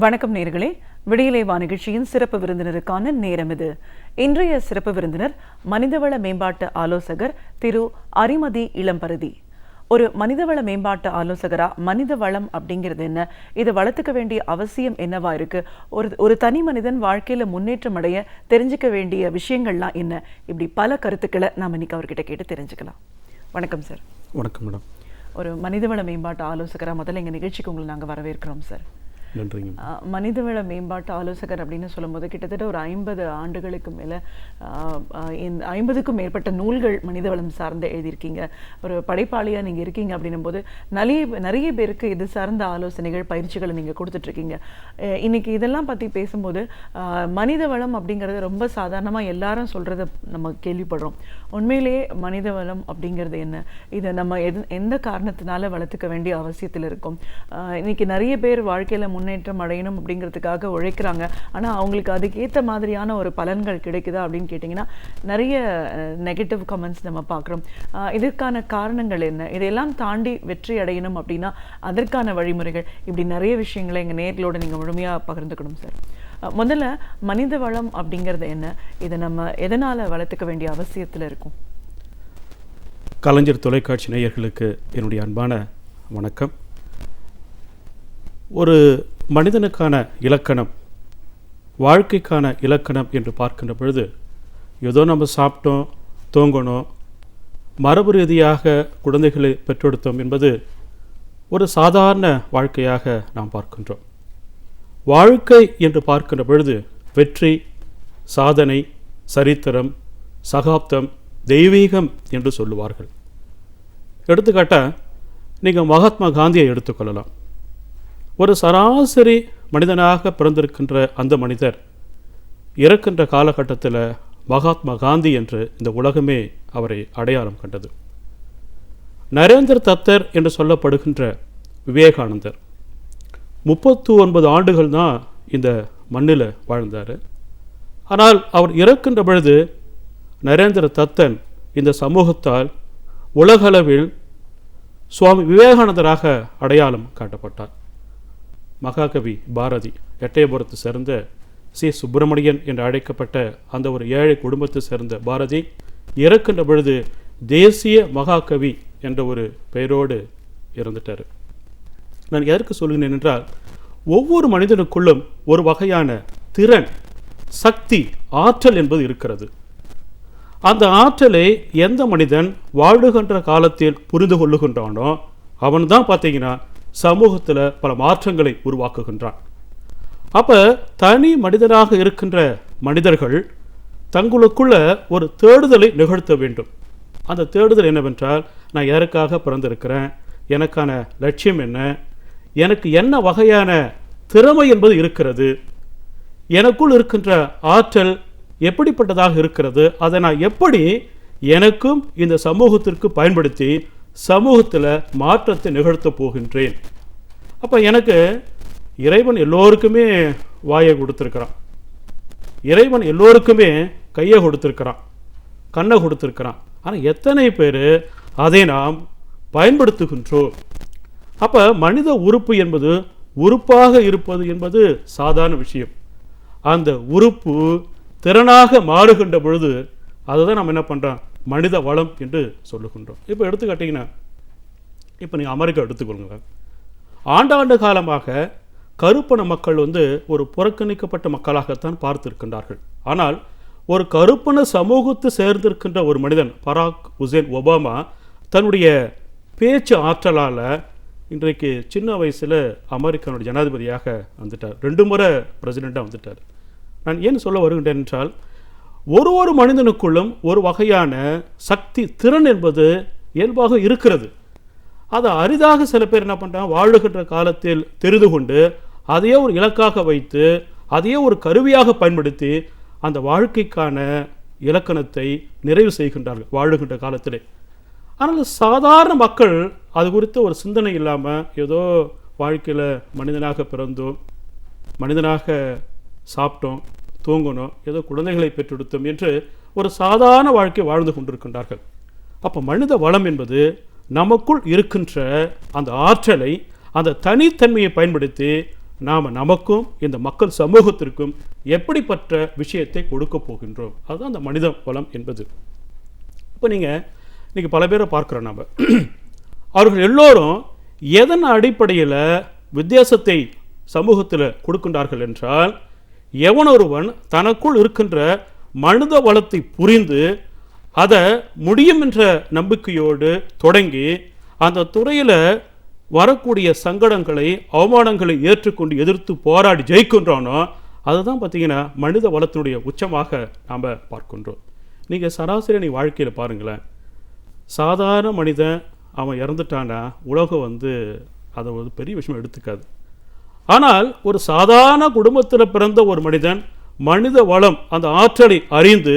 வணக்கம் நேயர்களே, விடியலே வா நிகழ்ச்சியின் சிறப்பு விருந்தினருக்கான நேரம் இது. இன்றைய சிறப்பு விருந்தினர் மனிதவள மேம்பாட்டு ஆலோசகர் திரு அரிமதி இளம்பருதி. ஒரு மனிதவள மேம்பாட்டு ஆலோசகரா மனித வளம் அப்படிங்கிறது என்ன, இதை வளர்த்துக்க வேண்டிய அவசியம் என்னவா இருக்கு, ஒரு தனி மனிதன் வாழ்க்கையில முன்னேற்றம் அடைய தெரிஞ்சுக்க வேண்டிய விஷயங்கள்லாம் என்ன, இப்படி பல கருத்துக்களை நாம் இன்னைக்கு அவர்கிட்ட கேட்டு தெரிஞ்சுக்கலாம். வணக்கம் சார். வணக்கம் மேடம். ஒரு மனிதவள மேம்பாட்டு ஆலோசகரா முதல்ல எங்கள் நிகழ்ச்சிக்கு உங்களை நாங்கள் வரவேற்கிறோம் சார். நன்றிங்க. மனிதவள மேம்பாட்டு ஆலோசகர் அப்படின்னு சொல்லும்போது கிட்டத்தட்ட ஒரு 50 ஆண்டுகளுக்கு மேலே 50க்கும் மேற்பட்ட நூல்கள் மனிதவளம் சார்ந்து எழுதியிருக்கீங்க. ஒரு படைப்பாளியாக நீங்கள் இருக்கீங்க அப்படின்னும் போது நிறைய பேருக்கு இது சார்ந்த ஆலோசனைகள், பயிற்சிகளை நீங்கள் கொடுத்துட்ருக்கீங்க. இன்னைக்கு இதெல்லாம் பற்றி பேசும்போது மனிதவளம் அப்படிங்கிறது ரொம்ப சாதாரணமாக எல்லாரும் சொல்கிறத நம்ம கேள்விப்படுறோம். உண்மையிலேயே மனிதவளம் அப்படிங்கிறது என்ன, இதை நம்ம எந்த காரணத்தினால வளர்த்துக்க வேண்டிய அவசியத்தில் இருக்கும். இன்னைக்கு நிறைய பேர் வாழ்க்கையில் முன்னேற்றம் அடையணும் அப்படிங்கிறதுக்காக உழைக்கிறாங்க. ஆனால் அவங்களுக்கு அதுக்கேற்ற மாதிரியான ஒரு பலன்கள் கிடைக்குதா அப்படின்னு கேட்டிங்கன்னா நிறைய நெகட்டிவ் கமெண்ட்ஸ் நம்ம பார்க்குறோம். இதற்கான காரணங்கள் என்ன, இதையெல்லாம் தாண்டி வெற்றி அடையணும் அப்படின்னா அதற்கான வழிமுறைகள், இப்படி நிறைய விஷயங்களை எங்கள் நேர்களோடு நீங்கள் முழுமையாக பகிர்ந்துக்கணும் சார். முதல்ல மனித வளம் அப்படிங்கிறது என்ன, இதை நம்ம எதனால் வளர்த்துக்க வேண்டிய அவசியத்தில் இருக்கும்? கலைஞர் தொலைக்காட்சி நேயர்களுக்கு என்னுடைய அன்பான வணக்கம். ஒரு மனிதனுக்கான இலக்கணம், வாழ்க்கைக்கான இலக்கணம் என்று பார்க்கின்ற பொழுது ஏதோ நம்ம சாப்பிட்டோம், தூங்கணும், மரபு ரீதியாக குழந்தைகளை பெற்றெடுத்தோம் என்பது ஒரு சாதாரண வாழ்க்கையாக நாம் பார்க்கின்றோம். வாழ்க்கை என்று பார்க்கின்ற பொழுது வெற்றி, சாதனை, சரித்திரம், சகாப்தம், தெய்வீகம் என்று சொல்லுவார்கள். எடுத்துக்காட்டாக நீங்கள் மகாத்மா காந்தியை எடுத்துக்கொள்ளலாம். ஒரு சராசரி மனிதனாக பிறந்திருக்கின்ற அந்த மனிதர் இறக்கின்ற காலகட்டத்தில் மகாத்மா காந்தி என்று இந்த உலகமே அவரை அடையாளம் கண்டது. நரேந்திர தத்தர் என்று சொல்லப்படுகின்ற விவேகானந்தர் 39 ஆண்டுகள் தான் இந்த மண்ணில் வாழ்ந்தார். ஆனால் அவர் இறக்கின்ற பொழுது நரேந்திர தத்தன் இந்த சமூகத்தால் உலகளவில் சுவாமி விவேகானந்தராக அடையாளம் காட்டப்பட்டார். மகாகவி பாரதி எட்டயபுரத்தை சேர்ந்த சி சுப்பிரமணியன் என்று அழைக்கப்பட்ட அந்த ஒரு ஏழை குடும்பத்தை சேர்ந்த பாரதி இறக்கின்ற பொழுது தேசிய மகாகவி என்ற ஒரு பெயரோடு இறந்துட்டார். நான் எதற்கு சொல்கிறேன் என்றால், ஒவ்வொரு மனிதனுக்குள்ளும் ஒரு வகையான திறன், சக்தி, ஆற்றல் என்பது இருக்கிறது. அந்த ஆற்றலை எந்த மனிதன் வாழுகின்ற காலத்தில் புரிந்து கொள்ளுகின்றானோ அவன் தான் பார்த்தீங்கன்னா சமூகத்தில் பல மாற்றங்களை உருவாக்குகின்றான். அப்போ தனி மனிதனாக இருக்கின்ற மனிதர்கள் தங்களுக்குள்ள ஒரு தேடுதலை நிகழ்த்த வேண்டும். அந்த தேடுதல் என்னவென்றால், நான் யாருக்காக பிறந்திருக்கிறேன், எனக்கான லட்சியம் என்ன, எனக்கு என்ன வகையான திறமை என்பது இருக்கிறது, எனக்குள் இருக்கின்ற ஆற்றல் எப்படிப்பட்டதாக இருக்கிறது, அதை நான் எப்படி எனக்கும் இந்த சமூகத்திற்கு பயன்படுத்தி சமூகத்தில் மாற்றத்தை நிகழ்த்தப் போகின்றேன். அப்போ எனக்கு இறைவன் எல்லோருக்குமே வாயை கொடுத்துருக்கிறான், இறைவன் எல்லோருக்குமே கையை கொடுத்துருக்கிறான், கண்ணை கொடுத்துருக்கிறான். ஆனால் எத்தனை பேர் அதை நாம் பயன்படுத்துகின்றோம்? அப்போ மனித உறுப்பு என்பது உறுப்பாக இருப்பது என்பது சாதாரண விஷயம். அந்த உறுப்பு திறனாக மாறுகின்ற பொழுது அதுதான் நம்ம என்ன பண்ணுறோம், மனித வளம் என்று சொல்லுகின்றோம். இப்போ எடுத்துக்கிட்டிங்கன்னா, இப்போ நீங்கள் அமெரிக்கா எடுத்துக்கொள்ளுங்க. ஆண்டாண்டு காலமாக கருப்பன மக்கள் ஒரு புறக்கணிக்கப்பட்ட மக்களாகத்தான் பார்த்திருக்கின்றார்கள். ஆனால் ஒரு கருப்பன சமூகத்தை சேர்ந்திருக்கின்ற ஒரு மனிதன் பராக் ஹுசேன் ஒபாமா தன்னுடைய பேச்சு ஆற்றலால் இன்றைக்கு சின்ன வயசில் அமெரிக்காவுடைய ஜனாதிபதியாக வந்துட்டார். 2 முறை பிரசிடெண்ட்டாக வந்துட்டார். நான் ஏன் சொல்ல வருகின்றேன் என்றால், ஒரு மனிதனுக்குள்ளும் ஒரு வகையான சக்தி, திறன் என்பது இயல்பாக இருக்கிறது. அதை அரிதாக சில பேர் என்ன பண்ணுறாங்க, வாழுகின்ற காலத்தில் தெரிந்து கொண்டு அதையே ஒரு இலக்காக வைத்து அதையே ஒரு கருவியாக பயன்படுத்தி அந்த வாழ்க்கைக்கான இலக்கணத்தை நிறைவு செய்கின்றார்கள் வாழுகின்ற காலத்திலே. ஆனால் சாதாரண மக்கள் அது குறித்து ஒரு சிந்தனை இல்லாமல் ஏதோ வாழ்க்கையில் மனிதனாக பிறந்தோம், மனிதனாக சாப்பிட்டோம், தூங்கணும், ஏதோ குழந்தைகளை பெற்றெடுத்தோம் என்று ஒரு சாதாரண வாழ்க்கை வாழ்ந்து கொண்டிருக்கின்றார்கள். அப்போ மனித வளம் என்பது நமக்குள் இருக்கின்ற அந்த ஆற்றலை, அந்த தனித்தன்மையை பயன்படுத்தி நாம் நமக்கும் இந்த மக்கள் சமூகத்திற்கும் எப்படிப்பட்ட விஷயத்தை கொடுக்க போகின்றோம், அதுதான் அந்த மனித வளம் என்பது. இப்போ நீங்கள் பல பேரை பார்க்குறோம். நாம் அவர்கள் எல்லோரும் எதன் அடிப்படையில் வித்தியாசத்தை சமூகத்தில் கொடுக்கின்றார்கள் என்றால், எவனொருவன் தனக்குள் இருக்கின்ற மனித வளத்தை புரிந்து அதை முடியும் என்ற நம்பிக்கையோடு தொடங்கி அந்த துறையில் வரக்கூடிய சங்கடங்களை, அவமானங்களை ஏற்றுக்கொண்டு எதிர்த்து போராடி ஜெயிக்கின்றானோ அதுதான் பார்த்தீங்கன்னா மனித வளத்தினுடைய உச்சமாக நாம் பார்க்கின்றோம். நீங்கள் சராசரி வாழ்க்கையில் பாருங்களேன், சாதாரண மனிதன் அவன் இறந்துட்டானா உலகம் அதை ஒரு பெரிய விஷயம் எடுத்துக்காது. ஆனால் ஒரு சாதாரண குடும்பத்தில் பிறந்த ஒரு மனிதன் மனித வளம், அந்த ஆற்றலை அறிந்து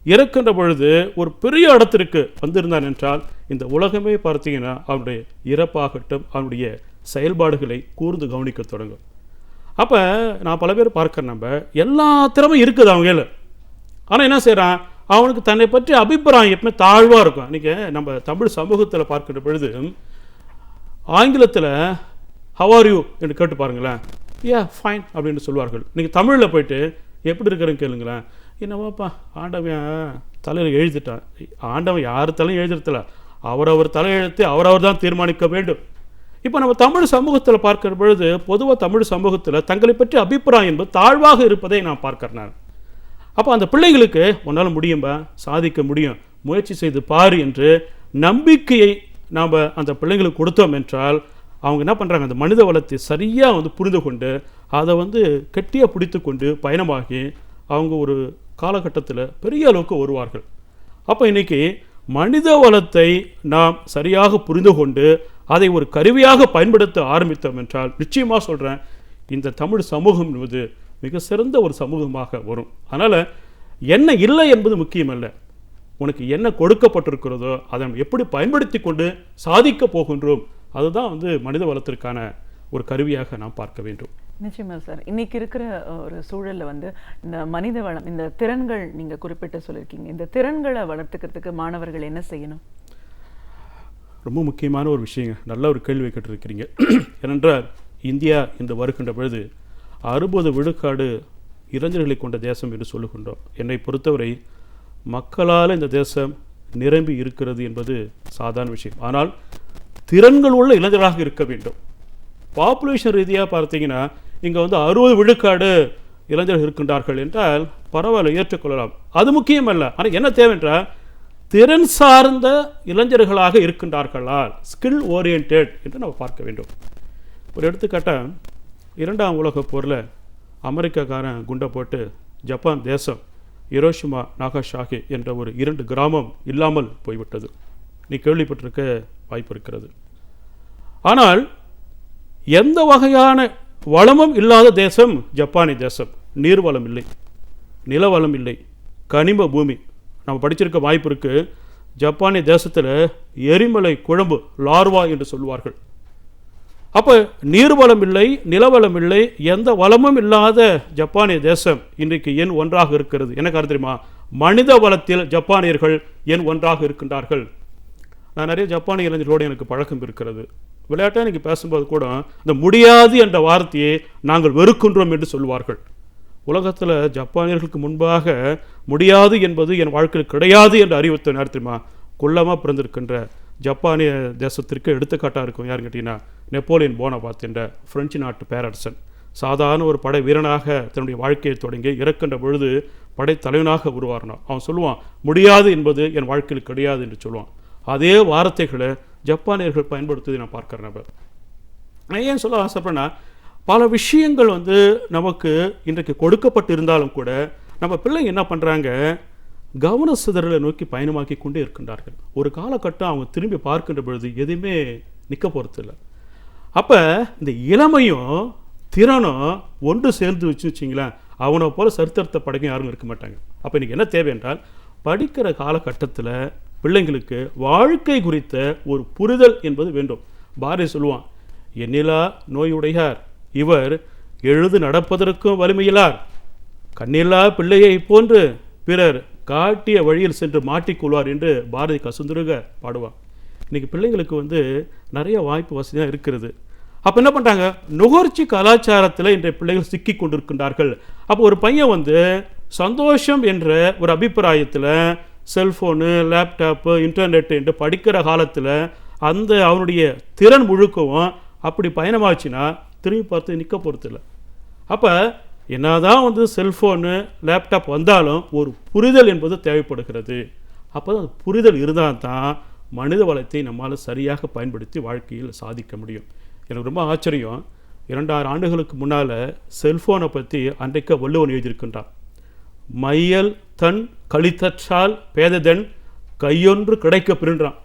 இறக்கின்ற பொழுது ஒரு பெரிய இடத்திற்கு வந்திருந்தான் என்றால் இந்த உலகமே பார்த்தீங்கன்னா அவனுடைய இறப்பாகட்டும் அவனுடைய செயல்பாடுகளை கூர்ந்து கவனிக்க தொடங்கும். அப்போ நான் பல பேர் பார்க்குறேன், நம்ம எல்லா திறமையும் இருக்குது அவங்கள. ஆனால் என்ன செய்கிறான், அவனுக்கு தன்னை பற்றி அபிப்பிராயம் எப்பவுமே தாழ்வாக இருக்கும். இன்றைக்கி நம்ம தமிழ் சமூகத்தில் பார்க்கின்ற பொழுது ஆங்கிலத்தில் ஹவ் ஆர் யூ என்று கேட்டு பாருங்களேன், ஏ ஃபைன் அப்படின்னு சொல்லுவார்கள். நீங்கள் தமிழில் போயிட்டு எப்படி இருக்கிறேன்னு கேளுங்களேன், என்னவாப்பா ஆண்டவன் தலையில் எழுதிட்டான். ஆண்டவன் யார் தலையும் எழுதிடல, அவரவர் தலையெழுத்து அவரவர் தான் தீர்மானிக்க வேண்டும். இப்போ நம்ம தமிழ் சமூகத்தில் பார்க்கிற பொழுது பொதுவாக தமிழ் சமூகத்தில் தங்களை பற்றி அபிப்பிராயம் என்பது தாழ்வாக இருப்பதை நான் பார்க்கிறேன். அப்போ அந்த பிள்ளைகளுக்கு உன்னால் முடியும்பா, சாதிக்க முடியும், முயற்சி செய்து பாரு என்று நம்பிக்கையை நாம் அந்த பிள்ளைங்களுக்கு கொடுத்தோம் என்றால் அவங்க என்ன பண்ணுறாங்க, அந்த மனித வளத்தை சரியாக வந்து புரிந்து கொண்டு அதை வந்து கெட்டியாக பிடித்து கொண்டு பயணமாகி அவங்க ஒரு காலகட்டத்தில் பெரிய அளவுக்கு வருவார்கள். அப்போ இன்றைக்கி மனித வளத்தை நாம் சரியாக புரிந்து கொண்டு அதை ஒரு கருவியாக பயன்படுத்த ஆரம்பித்தோம் என்றால் நிச்சயமாக சொல்கிறேன், இந்த தமிழ் சமூகம் என்பது மிக சிறந்த ஒரு சமூகமாக வரும். அதனால் என்ன இல்லை என்பது முக்கியமல்ல, உனக்கு என்ன கொடுக்கப்பட்டிருக்கிறதோ அதை நம்ம எப்படி பயன்படுத்தி கொண்டு சாதிக்க போகின்றோம், அதுதான் வந்து மனித வளத்திற்கான ஒரு கருவியாக நாம் பார்க்க வேண்டும். நிச்சயமா சார். இன்னைக்கு இருக்கிற ஒரு சூழல்ல வந்து இந்த மனித வளம், இந்த திறன்கள் நீங்க குறிப்பிட்டு சொல்லியிருக்கீங்க, இந்த திறன்களை வளர்த்துக்கிறதுக்கு மாணவர்கள் என்ன செய்யணும்? ரொம்ப முக்கியமான ஒரு விஷயங்க, நல்ல ஒரு கேள்வி கேட்டிருக்கிறீங்க. ஏனென்றால் இந்தியா இந்த வருகின்ற பொழுது 60 விழுக்காடு இளைஞர்களை கொண்ட தேசம் என்று சொல்லுகின்றோம். என்னை பொறுத்தவரை மக்களால் இந்த தேசம் நிரம்பி இருக்கிறது என்பது சாதாரண விஷயம். ஆனால் திறன்கள் உள்ள இளைஞர்களாக இருக்க வேண்டும். பாப்புலேஷன் ரீதியாக பார்த்தீங்கன்னா இங்கே வந்து 60 விழுக்காடு இளைஞர்கள் இருக்கின்றார்கள் என்றால் பரவாயில்ல, ஏற்றுக்கொள்ளலாம், அது முக்கியமல்ல. ஆனால் என்ன தேவைன்றால் திறன் சார்ந்த இளைஞர்களாக இருக்கின்றார்களா, ஸ்கில் ஓரியன்ட் என்று நம்ம பார்க்க வேண்டும். ஒரு எடுத்துக்காட்டாக 2ஆம் உலகப் போரில் அமெரிக்காக்காரன் குண்டை போட்டு ஜப்பான் தேசம் ஹிரோஷிமா நாகாசாகி என்ற ஒரு 2 கிராமம் இல்லாமல் போய்விட்டது. நீ கேள்விப்பட்டிருக்க வாய்ப்பு இருக்கிறது. ஆனால் எந்த வகையான வளமும் இல்லாத தேசம் ஜப்பானிய தேசம். நீர்வளம் இல்லை, நிலவளம் இல்லை, கனிம பூமி. நம்ம படிச்சிருக்க வாய்ப்பு இருக்கு. ஜப்பானிய தேசத்தில் எரிமலை குழம்பு லார்வா என்று சொல்வார்கள். அப்போ நீர்வளம் இல்லை, நிலவளம் இல்லை, எந்த வளமும் இல்லாத ஜப்பானிய தேசம் இன்றைக்கு எண் 1ஆக இருக்கிறது. எனக்கு அது தெரியுமா, மனித வளத்தில் ஜப்பானியர்கள் எண் 1ஆக இருக்கின்றார்கள். நான் நிறைய ஜப்பானிய இளைஞர்களோடு எனக்கு பழக்கம் இருக்கிறது. விளையாட்டாக இன்றைக்கி பேசும்போது கூட இந்த முடியாது என்ற வார்த்தையை நாங்கள் வெறுக்கின்றோம் என்று சொல்வார்கள். உலகத்தில் ஜப்பானியர்களுக்கு முன்பாக முடியாது என்பது என் வாழ்க்கையில் கிடையாது என்று அறிவித்த நேரத்திலுமா குள்ளமாக பிறந்திருக்கின்ற ஜப்பானிய தேசத்திற்கு எடுத்துக்காட்டாக இருக்கும். யாருன்னு கேட்டிங்கன்னா நெப்போலியன் போனபார்ட் என்ற பிரெஞ்சு நாட்டு பேரரசன். சாதாரண ஒரு படை வீரனாக தன்னுடைய வாழ்க்கையை தொடங்கி இறக்கின்ற பொழுது படை தலைவனாக உருவாகினான். அவன் சொல்லுவான், முடியாது என்பது என் வாழ்க்கையில் கிடையாது என்று சொல்லுவான். அதே வார்த்தைகளை ஜப்பானியர்கள் பயன்படுத்துவதை நான் பார்க்குற நபர். நான் ஏன் சொல்ல ஆசைப்படுறேன்னா, பல விஷயங்கள் வந்து நமக்கு இன்றைக்கு கொடுக்கப்பட்டு இருந்தாலும் கூட நம்ம பிள்ளைங்க என்ன பண்ணுறாங்க, கவன சிதறலை நோக்கி பயணமாக்கி கொண்டே இருக்கின்றார்கள். ஒரு காலகட்டம் அவங்க திரும்பி பார்க்கின்ற பொழுது எதுவுமே நிற்க போகிறது இல்லை. அப்போ இந்த இளமையும் திறனும் ஒன்று சேர்ந்து வச்சுங்களேன், அவனை போல சரித்திரத்தை படைக்க யாரும் இருக்க மாட்டாங்க. அப்போ இன்றைக்கி என்ன தேவை என்றால், படிக்கிற காலகட்டத்தில் பிள்ளைங்களுக்கு வாழ்க்கை குறித்த ஒரு புரிதல் என்பது வேண்டும். பாரதி சொல்லுவான், எண்ணிலா நோயுடையார் இவர் எழுது நடப்பதற்கும் வலிமையிலார், கண்ணில்லா பிள்ளையை போன்று பிறர் காட்டிய வழியில் சென்று மாட்டிக்கொள்வார் என்று பாரதி கசுந்துருக பாடுவான். இன்றைக்கி பிள்ளைங்களுக்கு வந்து நிறைய வாய்ப்பு வசதியாக இருக்கிறது. அப்போ என்ன பண்ணுறாங்க, நுகர்ச்சி கலாச்சாரத்தில் இன்றைய பிள்ளைகள் சிக்கி கொண்டிருக்கின்றார்கள். அப்போ ஒரு பையன் வந்து சந்தோஷம் என்ற ஒரு அபிப்பிராயத்தில் செல்ஃபோனு, லேப்டாப்பு, இன்டர்நெட் என்று படிக்கிற காலத்தில் அந்த அவனுடைய திறன் முழுக்கவும் அப்படி பயணமாச்சுன்னா திரும்பி பார்த்து நிற்க போகிறது இல்லை. அப்போ என்னதான் வந்து செல்ஃபோனு, லேப்டாப் வந்தாலும் ஒரு புரிதல் என்பது தேவைப்படுகிறது. அப்போ தான் புரிதல் இருந்தால் தான் மனித வளத்தை நம்மால் சரியாக பயன்படுத்தி வாழ்க்கையில் சாதிக்க முடியும். எனக்கு ரொம்ப ஆச்சரியம், 2000 ஆண்டுகளுக்கு முன்னால் செல்ஃபோனை பற்றி அன்றைக்கு வள்ளுவன் எழுதியிருக்கின்றான். மையல் தன் கழித்தற்றால் பேததன் கையொன்று கிடைக்க பிரின்றான்.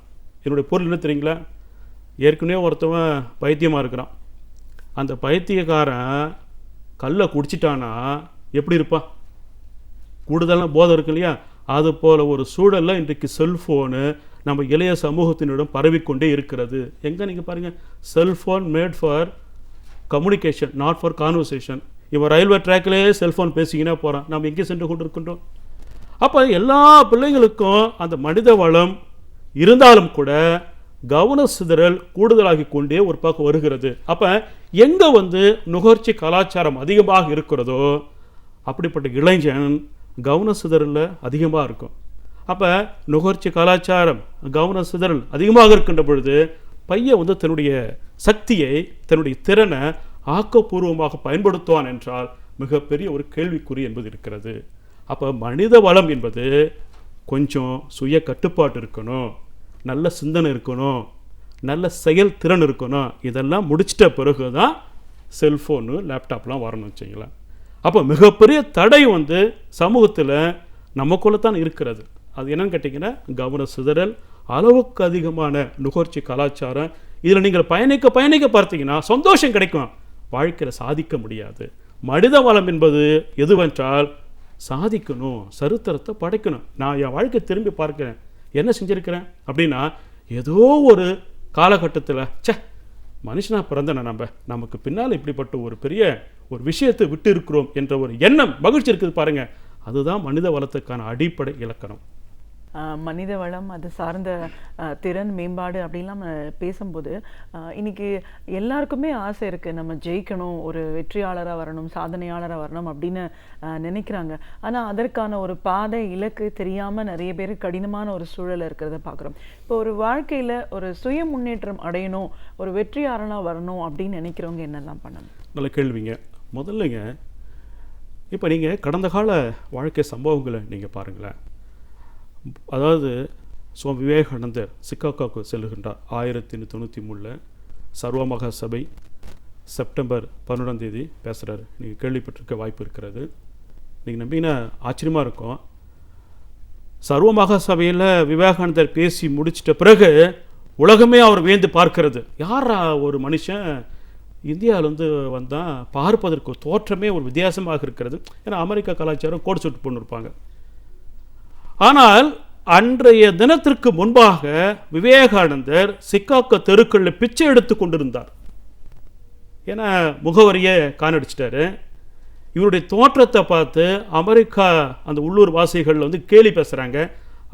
என்னுடைய பொருள் என்ன தெரியுங்களா, ஏற்கனவே ஒருத்தவன் பைத்தியமாக இருக்கிறான். அந்த பைத்தியக்காரன் கல்லை குடிச்சிட்டானா எப்படி இருப்பான், கூடுதலான போதை இருக்கு இல்லையா, அது போல் ஒரு சூழலில் இன்றைக்கு செல்ஃபோனு நம்ம இளைய சமூகத்தினிடம் பரவிக்கொண்டே இருக்கிறது. எங்கே நீங்கள் பாருங்கள், cellphone made for communication, not for conversation. இவன் ரயில்வே ட்ராக்லேயே செல்ஃபோன் பேசிக்கினே போகிறான். நம்ம எங்கே சென்று கொண்டு இருக்கின்றோம்? அப்போ எல்லா பிள்ளைங்களுக்கும் அந்த மனித வளம் இருந்தாலும் கூட கவன சிதறல் கூடுதலாகி கொண்டே ஒரு பக்கம் வருகிறது. அப்போ எங்கே வந்து நுகர்ச்சி கலாச்சாரம் அதிகமாக இருக்கிறதோ அப்படிப்பட்ட இளைஞன் கவன சிதறலில் அதிகமாக இருக்கும். அப்போ நுகர்ச்சி கலாச்சாரம், கவன சிதறல் அதிகமாக இருக்கின்ற பொழுது பையன் வந்து தன்னுடைய சக்தியை, தன்னுடைய திறனை ஆக்கப்பூர்வமாக பயன்படுத்துவான் என்றால் மிகப்பெரிய ஒரு கேள்விக்குறி என்பது இருக்கிறது. அப்போ மனித வளம் என்பது கொஞ்சம் சுய கட்டுப்பாடு இருக்கணும், நல்ல சிந்தனை இருக்கணும், நல்ல செயல்திறன் இருக்கணும். இதெல்லாம் முடிச்சிட்ட பிறகு தான் செல்ஃபோனு லேப்டாப்லாம் வரணும் வச்சுங்களேன். அப்போ மிகப்பெரிய தடை வந்து சமூகத்தில் நமக்குள்ளே தான் இருக்கிறது. அது என்னன்னு கேட்டிங்கன்னா கவன சிதறல், அளவுக்கு அதிகமான நுகர்ச்சி கலாச்சாரம். இதில் நீங்கள் பயணிக்க பார்த்தீங்கன்னா சந்தோஷம் கிடைக்கும், வாழ்க்கையில் சாதிக்க முடியாது. மனித வளம் என்பது எதுவென்றால் சாதிக்கணும், சரித்திரத்தை படைக்கணும். நான் என் வாழ்க்கை திரும்பி பார்க்கிறேன், என்ன செஞ்சுருக்கிறேன் அப்படின்னா, ஏதோ ஒரு காலகட்டத்தில் மனுஷனாக பிறந்தன நமக்கு பின்னால் இப்படிப்பட்ட ஒரு பெரிய ஒரு விஷயத்தை விட்டு இருக்கிறோம் என்ற ஒரு எண்ணம், மகிழ்ச்சி இருக்குது பாருங்கள். அதுதான் மனித வளத்துக்கான அடிப்படை இலக்கணம். மனித வளம், அது சார்ந்த திறன் மேம்பாடு அப்படின்லாம் பேசும்போது இன்னைக்கு எல்லாருக்குமே ஆசை இருக்குது, நம்ம ஜெயிக்கணும், ஒரு வெற்றியாளராக வரணும், சாதனையாளராக வரணும் அப்படின்னு நினைக்கிறாங்க. ஆனால் அதற்கான ஒரு பாதை இலக்கு தெரியாமல் நிறைய பேர் கடினமான ஒரு சூழல் இருக்கிறத பார்க்குறோம். இப்போ ஒரு வாழ்க்கையில் ஒரு சுய முன்னேற்றம் அடையணும், ஒரு வெற்றியாளராக வரணும் அப்படின்னு நினைக்கிறவங்க என்னெல்லாம் பண்ணணும்? நல்ல கேள்விங்க. முதல்லங்க, இப்போ நீங்கள் கடந்த கால வாழ்க்கை சம்பவங்களை நீங்கள் பாருங்களேன். அதாவது சுவாமி விவேகானந்தர் சிகாகோவுக்கு செல்லுகின்றார் 1893 சர்வ மகா சபை செப்டம்பர் 11 பேசுகிறாரு. நீங்கள் கேள்விப்பட்டிருக்க வாய்ப்பு இருக்கிறது. நீங்கள் நம்பினா ஆச்சரியமாக இருக்கும். சர்வ மகா சபையில் விவேகானந்தர் பேசி முடிச்சிட்ட பிறகு உலகமே அவர் வியந்து பார்க்கிறது. யாரா ஒரு மனுஷன் இந்தியாவிலேருந்து வந்தால் பார்ப்பதற்கு தோற்றமே ஒரு வித்தியாசமாக இருக்கிறது. ஏன்னா அமெரிக்கா கலாச்சாரம் கோட் சூட் பண்ணிருப்பாங்க. ஆனால் அன்றைய தினத்திற்கு முன்பாக விவேகானந்தர் சிகாகோ தெருக்களில் பிச்சை எடுத்து கொண்டிருந்தார். ஏன்னா முகவரியை காணடிச்சிட்டாரு. இவருடைய தோற்றத்தை பார்த்து அமெரிக்கா அந்த உள்ளூர் வாசிகள் வந்து கேலி பேசுகிறாங்க.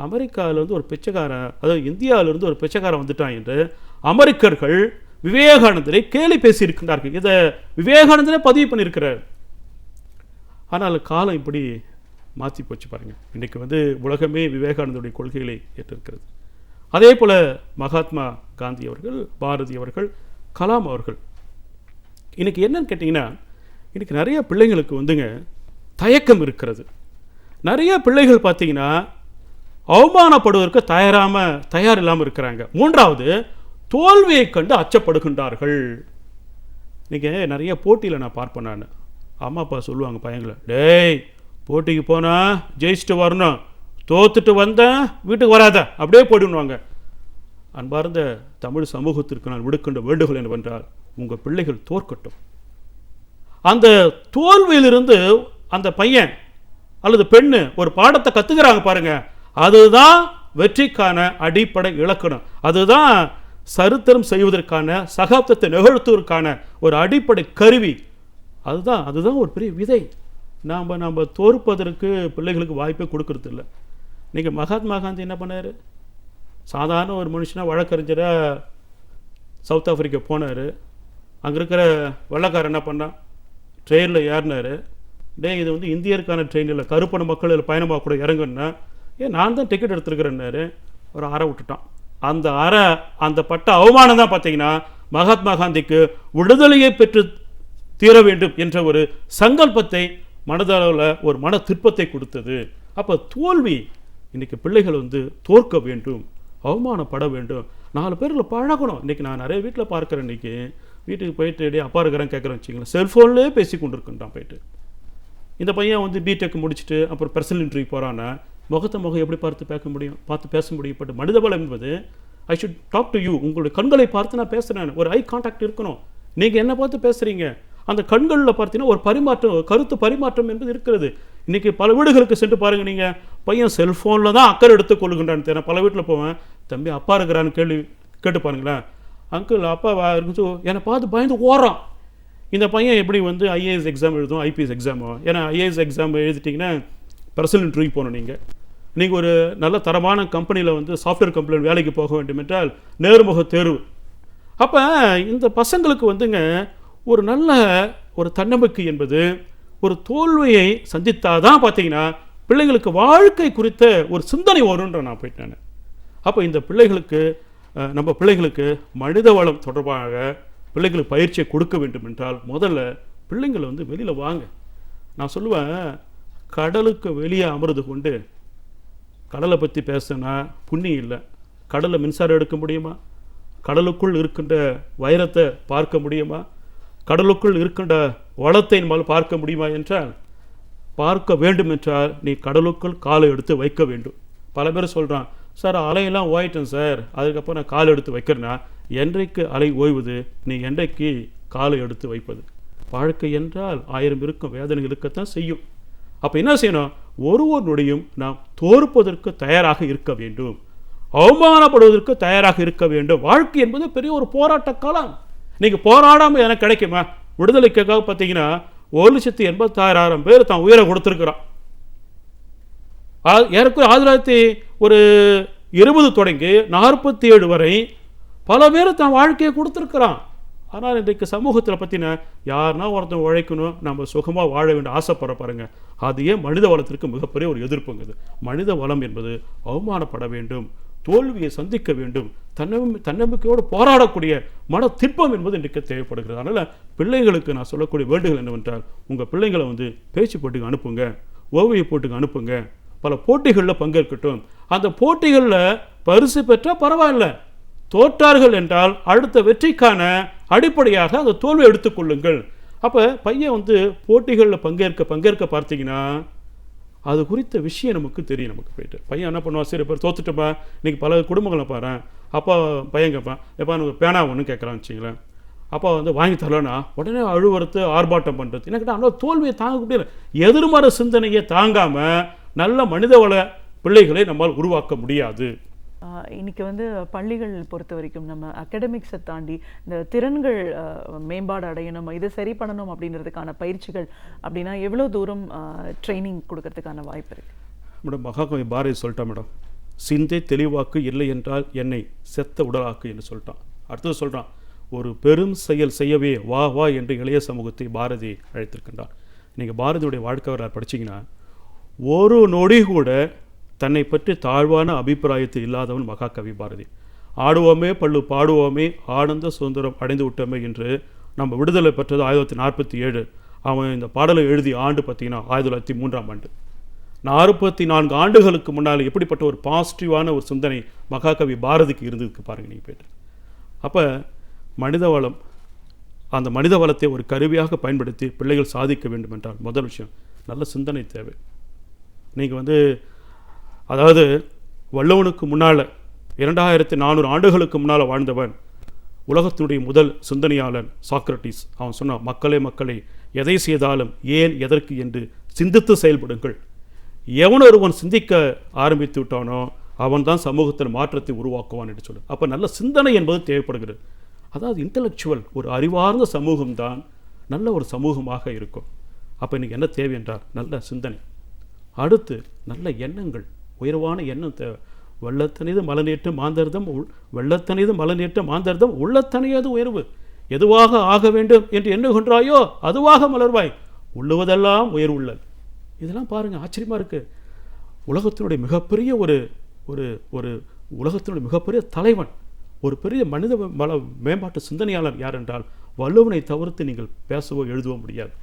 அமெரிக்காவிலேருந்து ஒரு பிச்சைக்காரன், அதாவது இந்தியாவிலிருந்து ஒரு பிச்சைக்காரன் வந்துட்டான் என்று அமெரிக்கர்கள் விவேகானந்தரை கேலி பேசியிருக்கிறார்கள். இதை விவேகானந்தரே பதிவு பண்ணியிருக்கிறார். ஆனால் காலம் இப்படி மாற்றி போச்சு பாருங்கள். இன்றைக்கு வந்து உலகமே விவேகானந்தருடைய கொள்கைகளை ஏற்றிருக்கிறது. அதே போல் மகாத்மா காந்தி அவர்கள், பாரதி அவர்கள், கலாம் அவர்கள். இன்றைக்கி என்னன்னு கேட்டிங்கன்னா, இன்றைக்கி நிறைய பிள்ளைங்களுக்கு வந்துங்க தயக்கம் இருக்கிறது. நிறைய பிள்ளைகள் பார்த்தீங்கன்னா அவமானப்படுவதற்கு தயார் இல்லாமல் இருக்கிறாங்க. மூன்றாவது, தோல்வியை கண்டு அச்சப்படுகின்றார்கள். இன்றைக்கி நிறைய போட்டியில் நான் பார்ப்பேன். நான் அம்மா அப்பா சொல்லுவாங்க பையங்களை, டேய் போட்டிக்கு போனால் ஜெயிச்சுட்டு வரணும், தோத்துட்டு வந்தேன் வீட்டுக்கு வராத, அப்படியே போயிடுவாங்க. அன்பார்ந்த தமிழ் சமூகத்திற்கு நான் விடுக்கின்ற வேண்டுகோள் என்னவென்றால், உங்கள் பிள்ளைகள் தோற்கட்டும். அந்த தோல்வியிலிருந்து அந்த பையன் அல்லது பெண்ணு ஒரு பாடத்தை கற்றுக்கிறாங்க பாருங்க, அதுதான் வெற்றிக்கான அடிப்படை இலக்கணம். அதுதான் சரித்திரம் செய்வதற்கான, சகாப்தத்தை நிகழ்த்துவதற்கான ஒரு அடிப்படை கருவி. அதுதான் ஒரு பெரிய விதை. நாம் தோற்பதற்கு பிள்ளைகளுக்கு வாய்ப்பே கொடுக்கறது இல்லை. நீங்கள் மகாத்மா காந்தி என்ன பண்ணார்? சாதாரண ஒரு மனுஷனாக வழக்கறிஞராக சவுத் ஆஃப்ரிக்கா போனார். அங்கே இருக்கிற வெள்ளைக்காரர் என்ன பண்ணான்? ட்ரெயினில் ஏறினார். இது வந்து இந்தியருக்கான ட்ரெயின் இல்லை, கருப்பண மக்கள் இதில் பயணமாக கூட இறங்குன்னா, நான் தான் டிக்கெட் எடுத்துருக்கிறேன்னாரு. ஒரு அறை விட்டுட்டான். அந்த பட்ட அவமானம் தான் பார்த்தீங்கன்னா மகாத்மா காந்திக்கு விடுதலையை பெற்று தீர வேண்டும் என்ற ஒரு சங்கல்பத்தை, மனதளவில் ஒரு மன திருப்பத்தை கொடுத்தது. அப்போ தோல்வி, இன்றைக்கி பிள்ளைகள் வந்து தோற்க வேண்டும், அவமானப்பட வேண்டும், 4 பேரில் பழகணும். இன்றைக்கி நான் நிறைய வீட்டில் பார்க்குறேன். இன்றைக்கி வீட்டுக்கு போயிட்டு அப்பா இருக்கிறேன் கேட்குறேன்னு வச்சுங்களேன், செல்ஃபோன்லேயே பேசி கொண்டு இருக்கின்றான். போயிட்டு இந்த பையன் வந்து பிடெக் முடிச்சுட்டு அப்புறம் பர்சனல் இன்டர்வியூ போகிறான்னா, முகம் எப்படி பார்த்து பேச முடியும். பட் மனிதவளம் என்பது I should talk to you, உங்களுடைய கண்களை பார்த்து நான் பேசுகிறேன், ஒரு ஐ கான்டாக்ட் இருக்கணும். நீங்கள் என்ன பார்த்து பேசுகிறீங்க, அந்த கண்களில் பார்த்தீங்கன்னா ஒரு பரிமாற்றம், கருத்து பரிமாற்றம் என்பது இருக்கிறது. இன்றைக்கி பல வீடுகளுக்கு சென்று பாருங்கள், நீங்கள் பையன் செல்ஃபோனில் தான் அக்கறை எடுத்துக்கொள்ளுகின்றான்னு தெரியும். பல வீட்டில் போவேன், தம்பி அப்பா இருக்கிறான்னு கேட்டு பாருங்களேன். அங்கிள் அப்பா இருக்கு, என்னை பார்த்து பயந்து ஓடுறான். இந்த பையன் எப்படி வந்து ஐஏஎஸ் எக்ஸாம் எழுதும், ஐபிஎஸ் எக்ஸாமோ? ஏன்னா ஐஏஎஸ் எக்ஸாம் எழுதிட்டிங்கன்னா பர்சனல் இன்டர்வியூ போகணும். நீங்கள் ஒரு நல்ல தரமான கம்பெனியில் வந்து சாஃப்ட்வேர் கம்பெனியில் வேலைக்கு போக வேண்டும் என்றால் நேர்முக தேர்வு. அப்போ இந்த பசங்களுக்கு வந்துங்க ஒரு நல்ல ஒரு தன்னம்பிக்கை என்பது, ஒரு தோல்வியை சந்தித்தாதான் பார்த்தீங்கன்னா பிள்ளைங்களுக்கு வாழ்க்கை குறித்த ஒரு சிந்தனை வரும்ன்ற நான் போயிட்டேன். அப்போ இந்த பிள்ளைகளுக்கு, நம்ம பிள்ளைகளுக்கு மனித வளம் தொடர்பாக பிள்ளைகளுக்கு பயிற்சியை கொடுக்க வேண்டும் என்றால், முதல்ல பிள்ளைங்களை வந்து வெளியில் வாங்க. நான் சொல்லுவேன், கடலுக்கு வெளியே அமர்ந்து கொண்டு கடலை பற்றி பேசினா புண்ணியம் இல்லை. கடலில் மின்சாரம் எடுக்க முடியுமா? கடலுக்குள் இருக்கின்ற வைரத்தை பார்க்க முடியுமா? கடலுக்குள் இருக்கின்ற வளத்தை நம்மால் பார்க்க முடியுமா என்றால், பார்க்க வேண்டும் என்றால் நீ கடலுக்குள் காலை எடுத்து வைக்க வேண்டும். பல பேர் சொல்கிறான், சார் அலையெல்லாம் ஓயிட்டேன் சார், அதுக்கப்புறம் நான் காலை எடுத்து வைக்கிறேன்னா, என்றைக்கு அலை ஓய்வது? நீ என்றைக்கு காலை எடுத்து வைப்பது? வாழ்க்கை என்றால் 1000 இருக்கும், வேதனை இருக்கத்தான் செய்யும். அப்போ என்ன செய்யணும்? ஒரு நொடியும் நாம் தோற்பதற்கு தயாராக இருக்க வேண்டும், அவமானப்படுவதற்கு தயாராக இருக்க வேண்டும். வாழ்க்கை என்பது பெரிய ஒரு போராட்ட காலம். நீங்கள் போராடாமல் எனக்கு கிடைக்குமா? விடுதலைக்காக பார்த்தீங்கன்னா 1,86,000 பேர் தான் உயிரை கொடுத்துருக்குறான். ஏறக்குறைய 1920 தொடங்கி 47 வரை பல பேர் தான் வாழ்க்கையை கொடுத்துருக்குறான். ஆனால் இன்றைக்கு சமூகத்தில் பற்றின யாருன்னா ஒருத்தன் உழைக்கணும், நம்ம சுகமாக வாழ வேண்டும் ஆசைப்படுற பாருங்க, அது ஏன் மனித வளத்திற்கு மிகப்பெரிய ஒரு எதிர்ப்புங்குது. மனித வளம் என்பது அவமானப்பட வேண்டும், தோல்வியை சந்திக்க வேண்டும், தன்னம்பிக்கையோடு போராடக்கூடிய மன திட்பம் என்பது இன்றைக்கு தேவைப்படுகிறது. அதனால் பிள்ளைகளுக்கு நான் சொல்லக்கூடிய வேண்டுகோள் என்னவென்றால், உங்கள் பிள்ளைங்களை பேச்சு போட்டிக்கு அனுப்புங்க, ஓவிய போட்டிக்கு அனுப்புங்க, பல போட்டிகளில் பங்கேற்கட்டும். அந்த போட்டிகளில் பரிசு பெற்றால் பரவாயில்ல, தோற்றார்கள் என்றால் அடுத்த வெற்றிக்கான அடிப்படையாக அந்த தோல்வி எடுத்துக்கொள்ளுங்கள். அப்போ பையன் போட்டிகளில் பங்கேற்க பார்த்தீங்கன்னா அது குறித்த விஷயம் நமக்கு தெரியும். நமக்கு போயிட்டு பையன் என்ன பண்ணுவான், சரி பேர் தோத்துட்டப்பா, இன்றைக்கி பல குடும்பங்களை பாரு, அப்பா பையன் கேட்பான், எப்பா எனக்கு பேனா ஒன்று கேட்குறான்னு வச்சிங்களேன், அப்பா வாங்கி தரலன்னா உடனே அழுவுறது, ஆர்ப்பாட்டம் பண்ணுறது. எனக்கு அந்த தோல்வியை தாங்க முடியல. எதிர்மறை சிந்தனையை தாங்காமல் நல்ல மனிதவள பிள்ளைகளை நம்மால் உருவாக்க முடியாது. இன்னைக்கு பள்ளிகள் பொறுத்த வரைக்கும் நம்ம அகாடமிக்ஸை தாண்டி இந்த திறன்கள் மேம்பாடு அடையணும், இது சரி பண்ணணும் அப்படின்றதுக்கான பயிற்சிகள் அப்படின்னா எவ்வளோ தூரம் ட்ரைனிங் கொடுக்கறதுக்கான வாய்ப்பு இருக்கு? மேடம், மகாகவி பாரதி சொல்லிட்டான் மேடம், சிந்தை தெளிவாக்கு இல்லை என்றால் என்னை செத்த உடலாக்கு என்று சொல்லிட்டான். அடுத்தது சொல்கிறான், ஒரு பெரும் செயல் செய்யவே வா வா என்று இளைய சமூகத்தை பாரதி அழைத்திருக்கின்றார். நீங்கள் பாரதியுடைய வாழ்க்கை வரலாறு படிச்சிங்கன்னா, ஒரு நொடி கூட தன்னை பற்றி தாழ்வான அபிப்பிராயத்தில் இல்லாதவன் மகாகவி பாரதி. ஆடுவோமே பள்ளு பாடுவோமே ஆனந்த சுதந்திரம் அடைந்து விட்டோமே என்று நம்ம விடுதலை பெற்றது 1947. அவன் இந்த பாடலை எழுதிய ஆண்டு பார்த்தீங்கன்னா 1903ஆம் ஆண்டு. 44 ஆண்டுகளுக்கு முன்னால் எப்படிப்பட்ட ஒரு பாசிட்டிவான ஒரு சிந்தனை மகாகவி பாரதிக்கு இருந்ததுக்கு பாருங்கள் நீங்கள் போய்ட்டு. அப்போ மனித வளம், அந்த மனித வளத்தை ஒரு கருவியாக பயன்படுத்தி பிள்ளைகள் சாதிக்க வேண்டும் என்றால் முதல் விஷயம் நல்ல சிந்தனை தேவை. நீங்கள் அதாவது வள்ளுவனுக்கு முன்னால் 2400 ஆண்டுகளுக்கு முன்னால் வாழ்ந்தவன் உலகத்தினுடைய முதல் சிந்தனையாளன் சாக்ரட்டிஸ். அவன் சொன்னான், மக்களே எதை செய்தாலும் ஏன் எதற்கு என்று சிந்தித்து செயல்படுங்கள். எவனொருவன் சிந்திக்க ஆரம்பித்து விட்டானோ அவன் தான் சமூகத்தில் மாற்றத்தை உருவாக்குவான் என்று சொல்லு. அப்போ நல்ல சிந்தனை என்பது தேவைப்படுகிறது. அதாவது இன்டலெக்சுவல் ஒரு அறிவார்ந்த சமூகம்தான் நல்ல ஒரு சமூகமாக இருக்கும். அப்போ இன்றைக்கி என்ன தேவை என்றால் நல்ல சிந்தனை, அடுத்து நல்ல எண்ணங்கள், உயர்வான எண்ணம் தேவை. வெள்ளத்தனிது மலநேற்ற மாந்தர்தம் வெள்ளத்தனிது மலநேற்ற மாந்தர்தம் உள்ளத்தனையது உயர்வு. எதுவாக ஆக வேண்டும் என்று எண்ணுகின்றாயோ அதுவாக மலர்வாய், உள்ளுவதெல்லாம் உயர்வுள்ளல். இதெல்லாம் பாருங்கள், ஆச்சரியமாக இருக்குது. உலகத்தினுடைய மிகப்பெரிய ஒரு ஒரு உலகத்தினுடைய மிகப்பெரிய தலைவன், ஒரு பெரிய மனித வள மேம்பாட்டு சிந்தனையாளர் யார் என்றால் வள்ளுவனை தவிர்த்து நீங்கள் பேசவோ எழுதவோ முடியாது.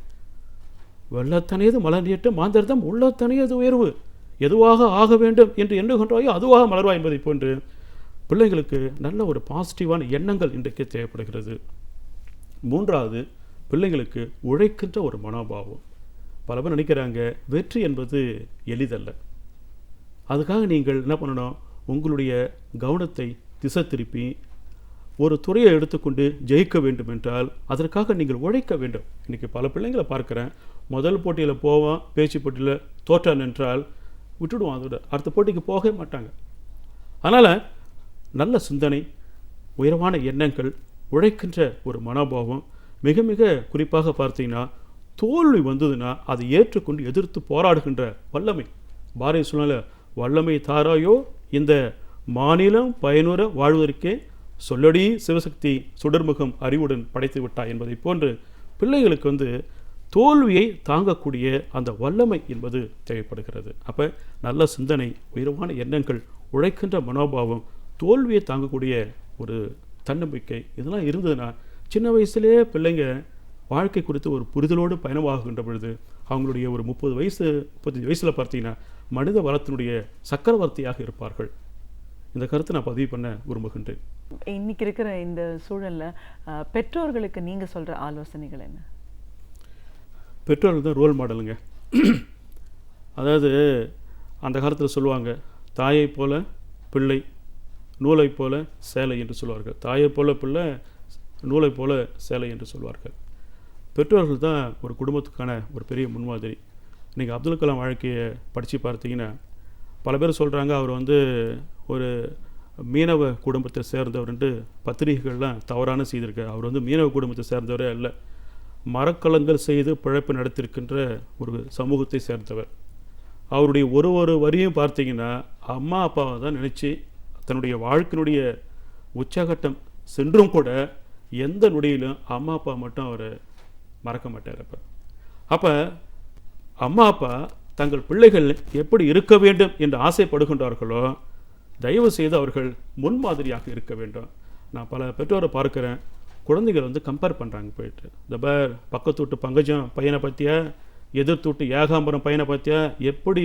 வெள்ளத்தனையது மலநேற்ற மாந்தர்தம் உள்ளத்தனையது உயர்வு, எதுவாக ஆக வேண்டும் என்று எண்ணுகின்றாயோ அதுவாக மலர்வாய் என்பதை போன்று பிள்ளைங்களுக்கு நல்ல ஒரு பாசிட்டிவான எண்ணங்கள் இன்றைக்கு தேவைப்படுகிறது. மூன்றாவது, பிள்ளைங்களுக்கு உழைக்கின்ற ஒரு மனோபாவம். பல பேர் நினைக்கிறாங்க வெற்றி என்பது எளிதல்ல. அதுக்காக நீங்கள் என்ன பண்ணணும், உங்களுடைய கவனத்தை திசை திருப்பி ஒரு துறையை எடுத்துக்கொண்டு ஜெயிக்க வேண்டும் என்றால் அதற்காக நீங்கள் உழைக்க வேண்டும். இன்றைக்கி பல பிள்ளைங்களை பார்க்குறேன், முதல் போட்டியில் போவான், பேச்சு போட்டியில் தோற்றான் என்றால் விட்டுடுவான், அதோட அடுத்த போட்டிக்கு போகவே மாட்டாங்க. அதனால் நல்ல சிந்தனை, உயர்வான எண்ணங்கள், உழைக்கின்ற ஒரு மனோபாவம், மிக மிக குறிப்பாக பார்த்தீங்கன்னா தோல்வி வந்ததுன்னா அதை ஏற்றுக்கொண்டு எதிர்த்து போராடுகின்ற வல்லமை. பாரதி சொன்னால, வல்லமை தாராயோ இந்த மாநிலம் பயனுற வாழ்வதற்கே சொல்லடி சிவசக்தி சுடர்முகம் அறிவுடன் படைத்து விட்டாய் என்பதை போன்று பிள்ளைகளுக்கு தோல்வியை தாங்கக்கூடிய அந்த வல்லமை என்பது தேவைப்படுகிறது. அப்போ நல்ல சிந்தனை, உயர்வான எண்ணங்கள், உழைக்கின்ற மனோபாவம், தோல்வியை தாங்கக்கூடிய ஒரு தன்னம்பிக்கை, இதெல்லாம் இருந்ததுன்னா சின்ன வயசுலேயே பிள்ளைங்க வாழ்க்கை குறித்து ஒரு புரிதலோடு பயணமாகின்ற பொழுது அவங்களுடைய ஒரு 30 வயசு 35 வயசில் பார்த்தீங்கன்னா மனித வளத்தினுடைய சக்கரவர்த்தியாக இருப்பார்கள். இந்த கருத்தை நான் பதிவு பண்ண விரும்புகின்றேன். இன்னைக்கு இருக்கிற இந்த சூழல்ல பெற்றோர்களுக்கு நீங்க சொல்ற ஆலோசனைகள் என்ன? பெற்றோர்கள் தான் ரோல் மாடலுங்க. அதாவது அந்த காலத்தில் சொல்லுவாங்க, தாயை போல பிள்ளை, நூலை போல சேலை என்று சொல்வார்கள். தாயை போல பிள்ளை, நூலை போல சேலை என்று சொல்வார்கள். பெற்றோர்கள் தான் ஒரு குடும்பத்துக்கான ஒரு பெரிய முன்மாதிரி. நீங்கள் அப்துல் கலாம் வாழ்க்கையை படித்து பார்த்தீங்கன்னா பல பேர் சொல்கிறாங்க அவர் வந்து ஒரு மீனவ குடும்பத்தை சேர்ந்தவர்ன்ட்டு பத்திரிகைகள்லாம் தவறான செய்திருக்கார். அவர் வந்து மீனவ குடும்பத்தை சேர்ந்தவரே அல்ல, மரக்கலங்கள் செய்து பிழைப்பு நடத்திருக்கின்ற ஒரு சமூகத்தை சேர்ந்தவர். அவருடைய ஒரு வரியும் பார்த்தீங்கன்னா அம்மா அப்பாவை தான் நினச்சி தன்னுடைய வாழ்க்கையினுடைய உச்சகட்டம் சென்றும் கூட எந்த நொடியிலும் அம்மா அப்பா மட்டும் அவர் மறக்க மாட்டார். அப்போ அம்மா அப்பா தங்கள் பிள்ளைகள் எப்படி இருக்க வேண்டும் என்று ஆசைப்படுகின்றார்களோ தயவு செய்து அவர்கள் முன்மாதிரியாக இருக்க வேண்டும். நான் பல பெற்றோரை பார்க்குறேன், குழந்தைகள் வந்து கம்பேர் பண்ணுறாங்க போயிட்டு. இந்த பக்கத்து வீட்டு பங்கஜம் பையனை பற்றியா, எதிர்த்து விட்டு ஏகாம்பரம் பையனை பற்றியா, எப்படி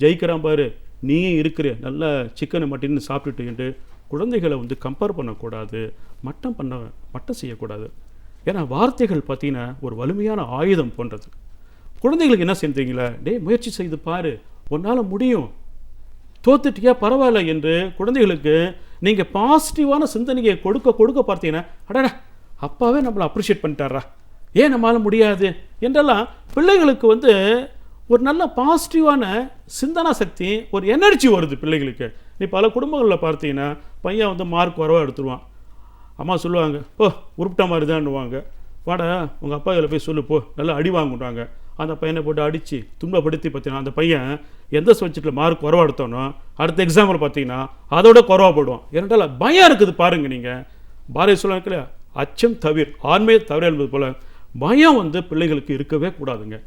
ஜெயிக்கிறான் பாரு, நீயே இருக்கிற நல்லா சிக்கனை மட்டின்னு சாப்பிட்டுட்டு என்று குழந்தைகளை வந்து கம்பேர் பண்ணக்கூடாது, மட்டம் செய்யக்கூடாது. ஏன்னா வார்த்தைகள் பார்த்தீங்கன்னா ஒரு வலிமையான ஆயுதம் போன்றது. குழந்தைகளுக்கு என்ன செஞ்சீங்களா, முயற்சி செய்து பாரு, உன்னால் முடியும், தோத்துட்டியா பரவாயில்ல என்று குழந்தைகளுக்கு நீங்கள் பாசிட்டிவான சிந்தனையை கொடுக்க பார்த்தீங்கன்னா, அடடா அப்பாவே நம்மளை அப்ரிஷியேட் பண்ணிட்டாரா, ஏன் நம்மளால் முடியாது என்றெல்லாம் பிள்ளைகளுக்கு வந்து ஒரு நல்ல பாசிட்டிவான சிந்தனா சக்தி, ஒரு எனர்ஜி வருது பிள்ளைகளுக்கு. நீ பல குடும்பங்களில் பார்த்தீங்கன்னா பையன் வந்து மார்க் குறைவாக எடுத்துருவான், அம்மா சொல்லுவாங்க ஓ உருப்பிட்ட மாதிரி தான்னுவாங்க, வாடா உங்கள் அப்பா இதில் போய் சொல்லு போ, நல்லா அடி வாங்குறாங்க. அந்த பையனை போட்டு அடித்து துன்பப்படுத்தி பார்த்தீங்கன்னா அந்த பையன் எந்த சப்ஜெக்டில் மார்க் குறைவாக எடுத்தோனோ அடுத்த எக்ஸாம்பிள் பார்த்தீங்கன்னா அதோட குறைவாக போடுவான். ஏன்னால பயம் இருக்குது பாருங்கள். நீங்கள் பாரதி சொல்லுவாங்க இல்லையா, அச்சம் தவிர ஆண்மையை தவிர என்பது போல் பயம் வந்து பிள்ளைகளுக்கு இருக்கவே கூடாதுங்க.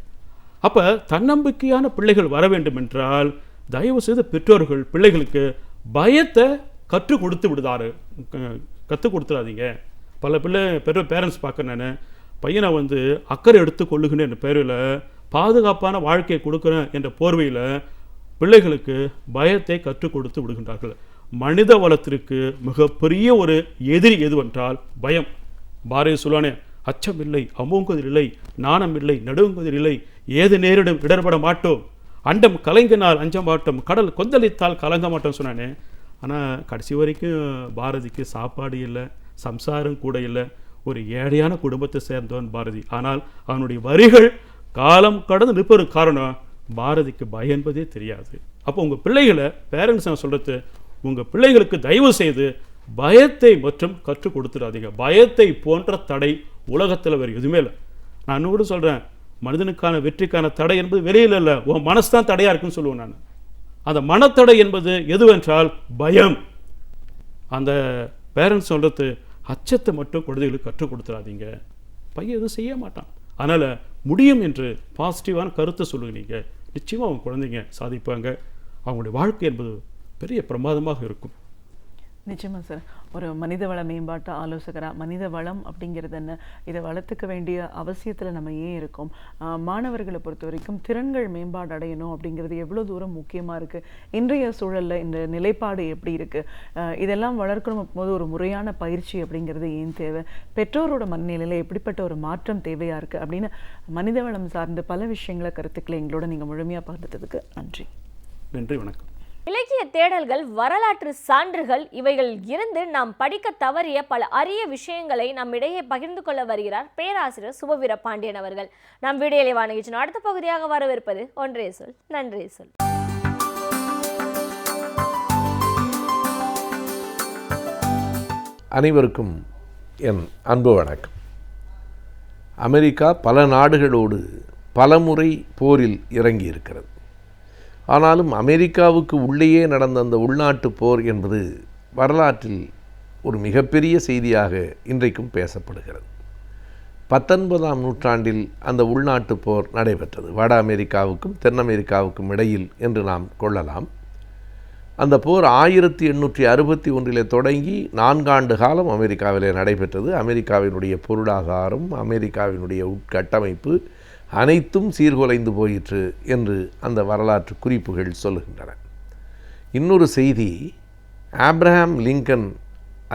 அப்போ தன்னம்பிக்கையான பிள்ளைகள் வர வேண்டும் என்றால் தயவு செய்து பெற்றோர்கள் பிள்ளைகளுக்கு பயத்தை கற்றுக் கொடுத்துடாதீங்க. பல பேரண்ட்ஸ் பார்க்க நான் பையனை வந்து அக்கறை எடுத்து கொள்ளுகின்ற என்ற பேரில் பாதுகாப்பான வாழ்க்கையை கொடுக்குறேன் என்ற போர்வையில் பிள்ளைகளுக்கு பயத்தை கற்றுக் கொடுத்து விடுகின்றார்கள். மனித வளத்திற்கு மிகப்பெரிய ஒரு எதிரி எதுவென்றால் பயம். பாரதி சொல்லுவானே, அச்சம் இல்லை, அமோங்குதிர் இல்லை, நாணம் இல்லை, நடுங்குதிர் இல்லை, ஏது நேரிடும் இடர்பட மாட்டோம், அண்டம் கலங்கினால் அஞ்ச மாட்டோம், கடல் கொந்தளித்தால் கலங்க மாட்டோம் சொன்னானே. ஆனால் கடைசி வரைக்கும் பாரதிக்கு சாப்பாடு இல்லை, சம்சாரம் கூட இல்லை, ஒரு ஏழையான குடும்பத்தை சேர்ந்தவன் பாரதி. ஆனால் அவனுடைய வரிகள் காலம் கடந்து நிற்பது காரணம் பாரதிக்கு பயம் என்பதே தெரியாது. அப்போ உங்கள் பிள்ளைகளை பேரண்ட்ஸ் நான் சொல்கிறது, உங்கள் பிள்ளைகளுக்கு தயவு செய்து பயத்தை மற்றும் கற்றுக் கொடுத்துடாதீங்க. பயத்தை போன்ற தடை உலகத்தில் வேறு எதுவுமே இல்லை. நான் இன்னும் கூட சொல்கிறேன், மனிதனுக்கான வெற்றிக்கான தடை என்பது வெளியில் இல்லை, உன் மனசு தான் தடையாக இருக்குன்னு சொல்லுவேன் நான். அந்த மனத்தடை என்பது எதுவென்றால் பயம். அந்த பேரண்ட்ஸ் சொல்கிறது, அச்சத்தை மட்டும் குழந்தைகளுக்கு கற்றுக் கொடுத்துடாதீங்க, பையன் எதுவும் செய்ய மாட்டான், அதனால் முடியும் என்று பாசிட்டிவான கருத்தை சொல்லுங்க. நீங்கள் நிச்சயமாக அவங்க குழந்தைங்க சாதிப்பாங்க, அவங்களுடைய வாழ்க்கை என்பது பெரிய பிரமாதமாக இருக்கும். நிச்சயமா சார். ஒரு மனித வள மேம்பாட்டு ஆலோசகராக மனித வளம் அப்படிங்கிறது என்ன, இதை வளர்த்துக்க வேண்டிய அவசியத்தில் நம்ம ஏன் இருக்கோம், மாணவர்களை பொறுத்த வரைக்கும் திறன்கள் மேம்பாடு அடையணும் அப்படிங்கிறது எவ்வளோ தூரம் முக்கியமாக இருக்குது, இன்றைய சூழலில் இந்த நிலைப்பாடு எப்படி இருக்குது, இதெல்லாம் வளர்க்கணும் போது ஒரு முறையான பயிற்சி அப்படிங்கிறது ஏன் தேவை, பெற்றோரோட மனநிலையில் எப்படிப்பட்ட ஒரு மாற்றம் தேவையாக இருக்குது அப்படின்னு மனித வளம் சார்ந்து பல விஷயங்களை கருத்துக்களை எங்களோட நீங்கள் முழுமையாக பகிர்ந்ததுக்கு நன்றி. நன்றி, வணக்கம். இலக்கிய தேடல்கள், வரலாற்று சான்றுகள் இவைகள் இருந்து நாம் படிக்க தவறிய பல அரிய விஷயங்களை நம்மிடையே பகிர்ந்து கொள்ள வருகிறார் பேராசிரியர் சுபவீர பாண்டியன் அவர்கள். நம் வீடியோலை வானகிச்சின் அடுத்த பகுதியாக வரவிருப்பது ஒன்றே சொல் நன்றே சொல். அனைவருக்கும் என் அன்பு வணக்கம். அமெரிக்கா பல நாடுகளோடு பலமுறை போரில் இறங்கி இருக்கிறது. ஆனாலும் அமெரிக்காவுக்கு உள்ளேயே நடந்த அந்த உள்நாட்டு போர் என்பது வரலாற்றில் ஒரு மிகப்பெரிய செய்தியாக இன்றைக்கும் பேசப்படுகிறது. 19ஆம் நூற்றாண்டில் அந்த உள்நாட்டு போர் நடைபெற்றது, வட அமெரிக்காவுக்கும் தென் அமெரிக்காவுக்கும் இடையில் என்று நாம் கொள்ளலாம். அந்த போர் 1861 தொடங்கி 4 ஆண்டு காலம் அமெரிக்காவிலே நடைபெற்றது. அமெரிக்காவினுடைய பொருளாதாரம், அமெரிக்காவினுடைய உட்கட்டமைப்பு, அனைத்தும் சீர்குலைந்து போயிற்று என்று அந்த வரலாற்று குறிப்புகள் சொல்லுகின்றன. இன்னொரு செய்தி, ஆப்ரஹாம் லிங்கன்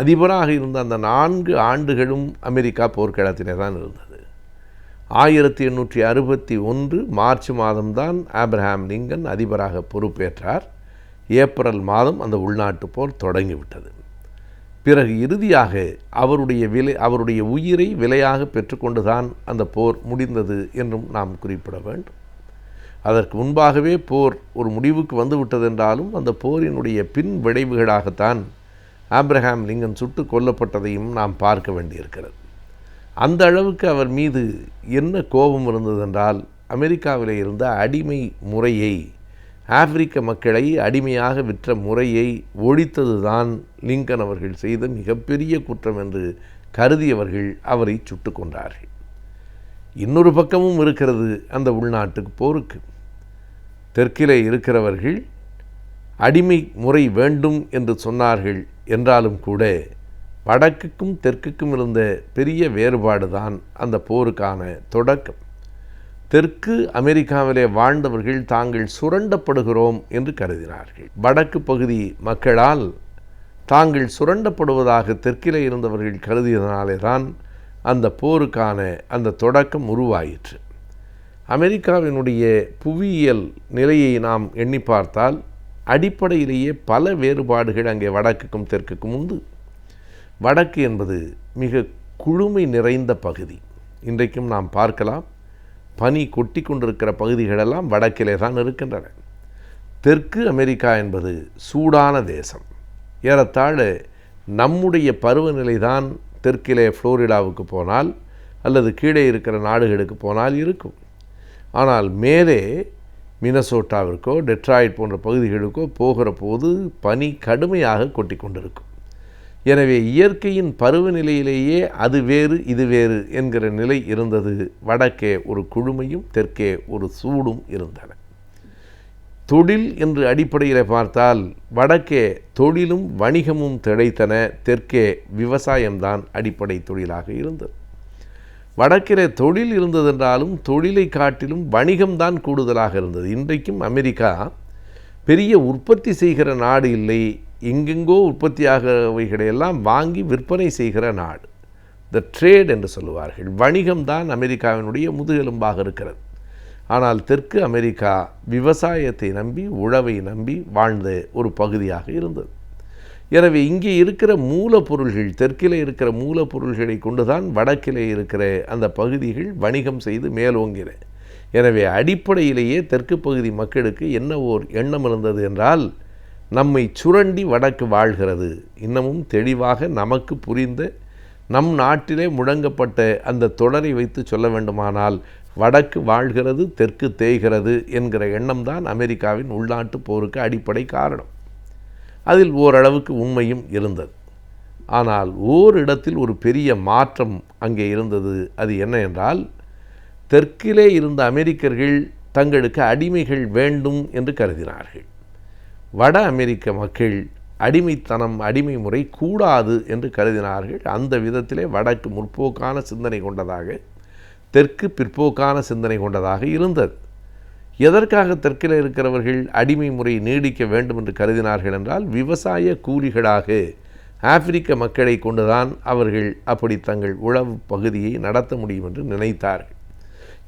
அதிபராக இருந்த அந்த 4 ஆண்டுகளும் அமெரிக்கா போர்க்களத்திலே தான் இருந்தது. 1861 மார்ச் மாதம்தான் ஆப்ரஹாம் லிங்கன் அதிபராக பொறுப்பேற்றார். ஏப்ரல் மாதம் அந்த உள்நாட்டு போர் தொடங்கிவிட்டது. பிறகு இறுதியாக அவருடைய உயிரை விலையாக பெற்றுக்கொண்டுதான் அந்த போர் முடிந்தது என்றும் நாம் குறிப்பிட வேண்டும். அதற்கு முன்பாகவே போர் ஒரு முடிவுக்கு வந்துவிட்டது என்றாலும் அந்த போரினுடைய பின் விளைவுகளாகத்தான் ஆப்ரஹாம் லிங்கன் சுட்டு கொல்லப்பட்டதையும் நாம் பார்க்க வேண்டியிருக்கிறது. அந்த அளவுக்கு அவர் மீது என்ன கோபம் இருந்ததென்றால், அமெரிக்காவில் இருந்த அடிமை முறையை, ஆப்பிரிக்க மக்களை அடிமையாக விற்ற முறையை ஒழித்ததுதான் லிங்கன் அவர்கள் செய்த மிகப்பெரிய குற்றம் என்று கருதியவர்கள் அவரை சுட்டு கொண்டார்கள். இன்னொரு பக்கமும் இருக்கிறது அந்த உள்நாட்டு போருக்கு. தெற்கிலே இருக்கிறவர்கள் அடிமை முறை வேண்டும் என்று சொன்னார்கள் என்றாலும் கூட வடக்குக்கும் தெற்குக்கும் இருந்த பெரிய வேறுபாடு தான் அந்த போருக்கான தொடக்கம். தெற்கு அமெரிக்காவிலே வாழ்ந்தவர்கள் தாங்கள் சுரண்டப்படுகிறோம் என்று கருதினார்கள். வடக்கு பகுதி மக்களால் தாங்கள் சுரண்டப்படுவதாக தெற்கிலே இருந்தவர்கள் கருதியதனாலே தான் அந்த போருக்கான அந்த தொடக்கம் உருவாயிற்று. அமெரிக்காவினுடைய புவியியல் நிலையை நாம் எண்ணி பார்த்தால் அடிப்படையிலேயே பல வேறுபாடுகள் அங்கே வடக்குக்கும் தெற்குக்கும் உண்டு. வடக்கு என்பது மிக குளுமை நிறைந்த பகுதி. இன்றைக்கும் நாம் பார்க்கலாம், பனி கொட்டி கொண்டிருக்கிற பகுதிகளெல்லாம் வடக்கிலே தான் இருக்கின்றன. தெற்கு அமெரிக்கா என்பது சூடான தேசம். ஏறத்தாழ நம்முடைய பருவநிலை தான் தெற்கிலே ஃப்ளோரிடாவுக்கு போனால் அல்லது கீழே இருக்கிற நாடுகளுக்கு போனால் இருக்கும். ஆனால் மேலே மினசோட்டாவிற்கோ டெட்ராய்ட் போன்ற பகுதிகளுக்கோ போகிற போது பனி கடுமையாக கொட்டி கொண்டிருக்கும். எனவே இயற்கையின் பருவநிலையிலேயே அது வேறு இது வேறு என்கிற நிலை இருந்தது. வடக்கே ஒரு குளுமையும் தெற்கே ஒரு சூடும் இருந்தன. தொழில் என்று அடிப்படையில் பார்த்தால் வடக்கே தொழிலும் வணிகமும் திளைத்தன, தெற்கே விவசாயம்தான் அடிப்படை தொழிலாக இருந்தது. வடக்கிலே தொழில் இருந்ததென்றாலும் தொழிலை காட்டிலும் வணிகம்தான் கூடுதலாக இருந்தது. இன்றைக்கும் அமெரிக்கா பெரிய உற்பத்தி செய்கிற நாடு இல்லை, எங்கெங்கோ உற்பத்தியாகவைகளையெல்லாம் வாங்கி விற்பனை செய்கிற நாடு. த ட்ரேட் என்று சொல்லுவார்கள். வணிகம்தான் அமெரிக்காவினுடைய முதுகெலும்பாக இருக்கிறது. ஆனால் தெற்கு அமெரிக்கா விவசாயத்தை நம்பி உழவை நம்பி வாழ்ந்த ஒரு பகுதியாக இருந்தது. எனவே இங்கே இருக்கிற மூலப்பொருள்கள், தெற்கிலே இருக்கிற மூலப்பொருள்களை கொண்டுதான் வடக்கிலே இருக்கிற அந்த பகுதிகள் வணிகம் செய்து மேலோங்கின. எனவே அடிப்படையிலேயே தெற்கு பகுதி மக்களுக்கு என்ன ஓர் எண்ணம் இருந்தது என்றால், நம்மை சுரண்டி வடக்கு வாழ்கிறது. இன்னமும் தெளிவாக நமக்கு புரிந்த நம் நாட்டிலே முழங்கப்பட்ட அந்த தொடரை வைத்து சொல்ல வேண்டுமானால், வடக்கு வாழ்கிறது தெற்கு தேய்கிறது என்கிற எண்ணம்தான் அமெரிக்காவின் உள்நாட்டு போருக்கு அடிப்படை காரணம். அதில் ஓரளவுக்கு உண்மையும் இருந்தது. ஆனால் ஓரிடத்தில் ஒரு பெரிய மாற்றம் அங்கே இருந்தது. அது என்ன என்றால், தெற்கிலே இருந்த அமெரிக்கர்கள் தங்களுக்கு அடிமைகள் வேண்டும் என்று கருதினார்கள். வட அமெரிக்க மக்கள் அடிமைத்தனம், அடிமை முறை கூடாது என்று கருதினார்கள். அந்த விதத்திலே வடக்கு முற்போக்கான சிந்தனை கொண்டதாக, தெற்கு பிற்போக்கான சிந்தனை கொண்டதாக இருந்தது. எதற்காக தெற்கில் இருக்கிறவர்கள் அடிமை முறை நீடிக்க வேண்டும் என்று கருதினார்கள் என்றால், விவசாய கூலிகளாக ஆப்பிரிக்க மக்களை கொண்டுதான் அவர்கள் அப்படி தங்கள் உழவு பகுதியை நடத்த முடியும் என்று நினைத்தார்கள்.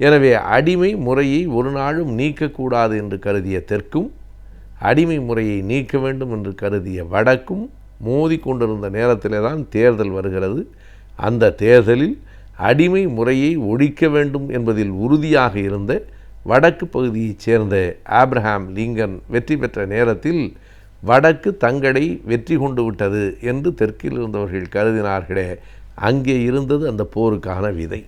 எனவே அடிமை முறையை ஒரு நாளும் நீக்கக்கூடாது என்று கருதிய தெற்கும், அடிமை முறையை நீக்க வேண்டும் என்று கருதிய வடக்கும் மோதி கொண்டிருந்த நேரத்திலே தான் தேர்தல் வருகிறது. அந்த தேர்தலில் அடிமை முறையை ஒழிக்க வேண்டும் என்பதில் உறுதியாக இருந்த வடக்கு பகுதியைச் சேர்ந்த ஆப்ரஹாம் லிங்கன் வெற்றி பெற்ற நேரத்தில் வடக்கு தங்களை வெற்றி கொண்டு விட்டது என்று தெற்கில் இருந்தவர்கள் கருதினார்களே, அங்கே இருந்தது அந்த போருக்கான விதை.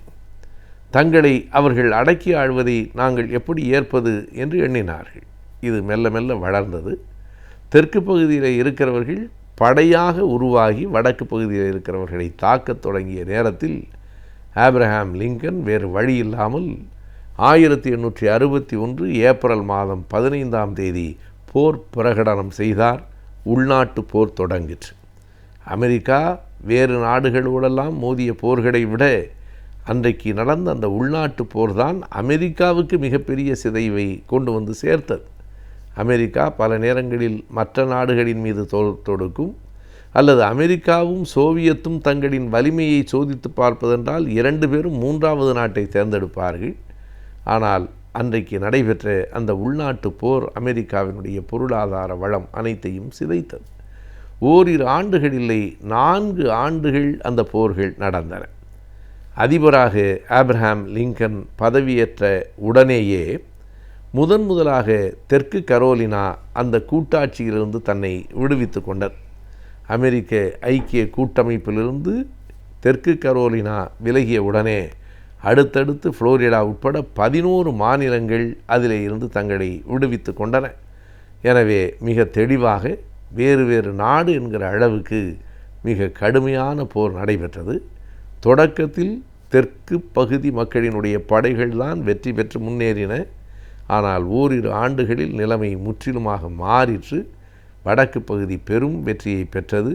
தங்களை அவர்கள் அடக்கி ஆழ்வதை நாங்கள் எப்படி ஏற்பது என்று எண்ணினார்கள். இது மெல்ல மெல்ல வளர்ந்தது. தெற்கு பகுதியில் இருக்கிறவர்கள் படையாக உருவாகி வடக்கு பகுதியில் இருக்கிறவர்களை தாக்கத் தொடங்கிய நேரத்தில் ஆப்ரஹாம் லிங்கன் வேறு வழி இல்லாமல் 1861 ஏப்ரல் மாதம் 15ஆம் தேதி போர் பிரகடனம் செய்தார். உள்நாட்டு போர் தொடங்கிற்று. அமெரிக்கா வேறு நாடுகளோடெல்லாம் மோதிய போர்களை விட அன்றைக்கு நடந்த அந்த உள்நாட்டு போர் தான் அமெரிக்காவுக்கு மிகப்பெரிய சிதைவை கொண்டு வந்து சேர்த்தது. அமெரிக்கா பல நேரங்களில் மற்ற நாடுகளின் மீது தொடுக்கும், அல்லது அமெரிக்காவும் சோவியத்தும் தங்களின் வலிமையை சோதித்து பார்ப்பதென்றால் 2 பேரும் 3வது நாட்டை தேர்ந்தெடுப்பார்கள். ஆனால் அன்றைக்கு நடைபெற்ற அந்த உள்நாட்டு போர் அமெரிக்காவினுடைய பொருளாதார வளம் அனைத்தையும் சிதைத்தது. ஓரிரு ஆண்டுகள் இல்லை, 4 ஆண்டுகள் அந்த போர்கள் நடந்தன. அதிபராக ஆப்ரஹாம் லிங்கன் பதவியேற்ற உடனேயே முதலாக தெற்கு கரோலினா அந்த கூட்டாட்சியிலிருந்து தன்னை விடுவித்து கொண்டார். அமெரிக்க ஐக்கிய கூட்டமைப்பிலிருந்து தெற்கு கரோலினா விலகிய உடனே அடுத்தடுத்து புளோரிடா உட்பட 11 மாநிலங்கள் அதிலே இருந்து தங்களை விடுவித்து கொண்டன. எனவே மிக தெளிவாக வேறு நாடு என்கிற அளவுக்கு மிக கடுமையான போர் நடைபெற்றது. தொடக்கத்தில் தெற்கு பகுதி மக்களினுடைய படைகள் தான் வெற்றி பெற்று முன்னேறின. ஆனால் ஓரிரு ஆண்டுகளில் நிலைமை முற்றிலுமாக மாறிற்று. வடக்கு பகுதி பெரும் வெற்றியை பெற்றது.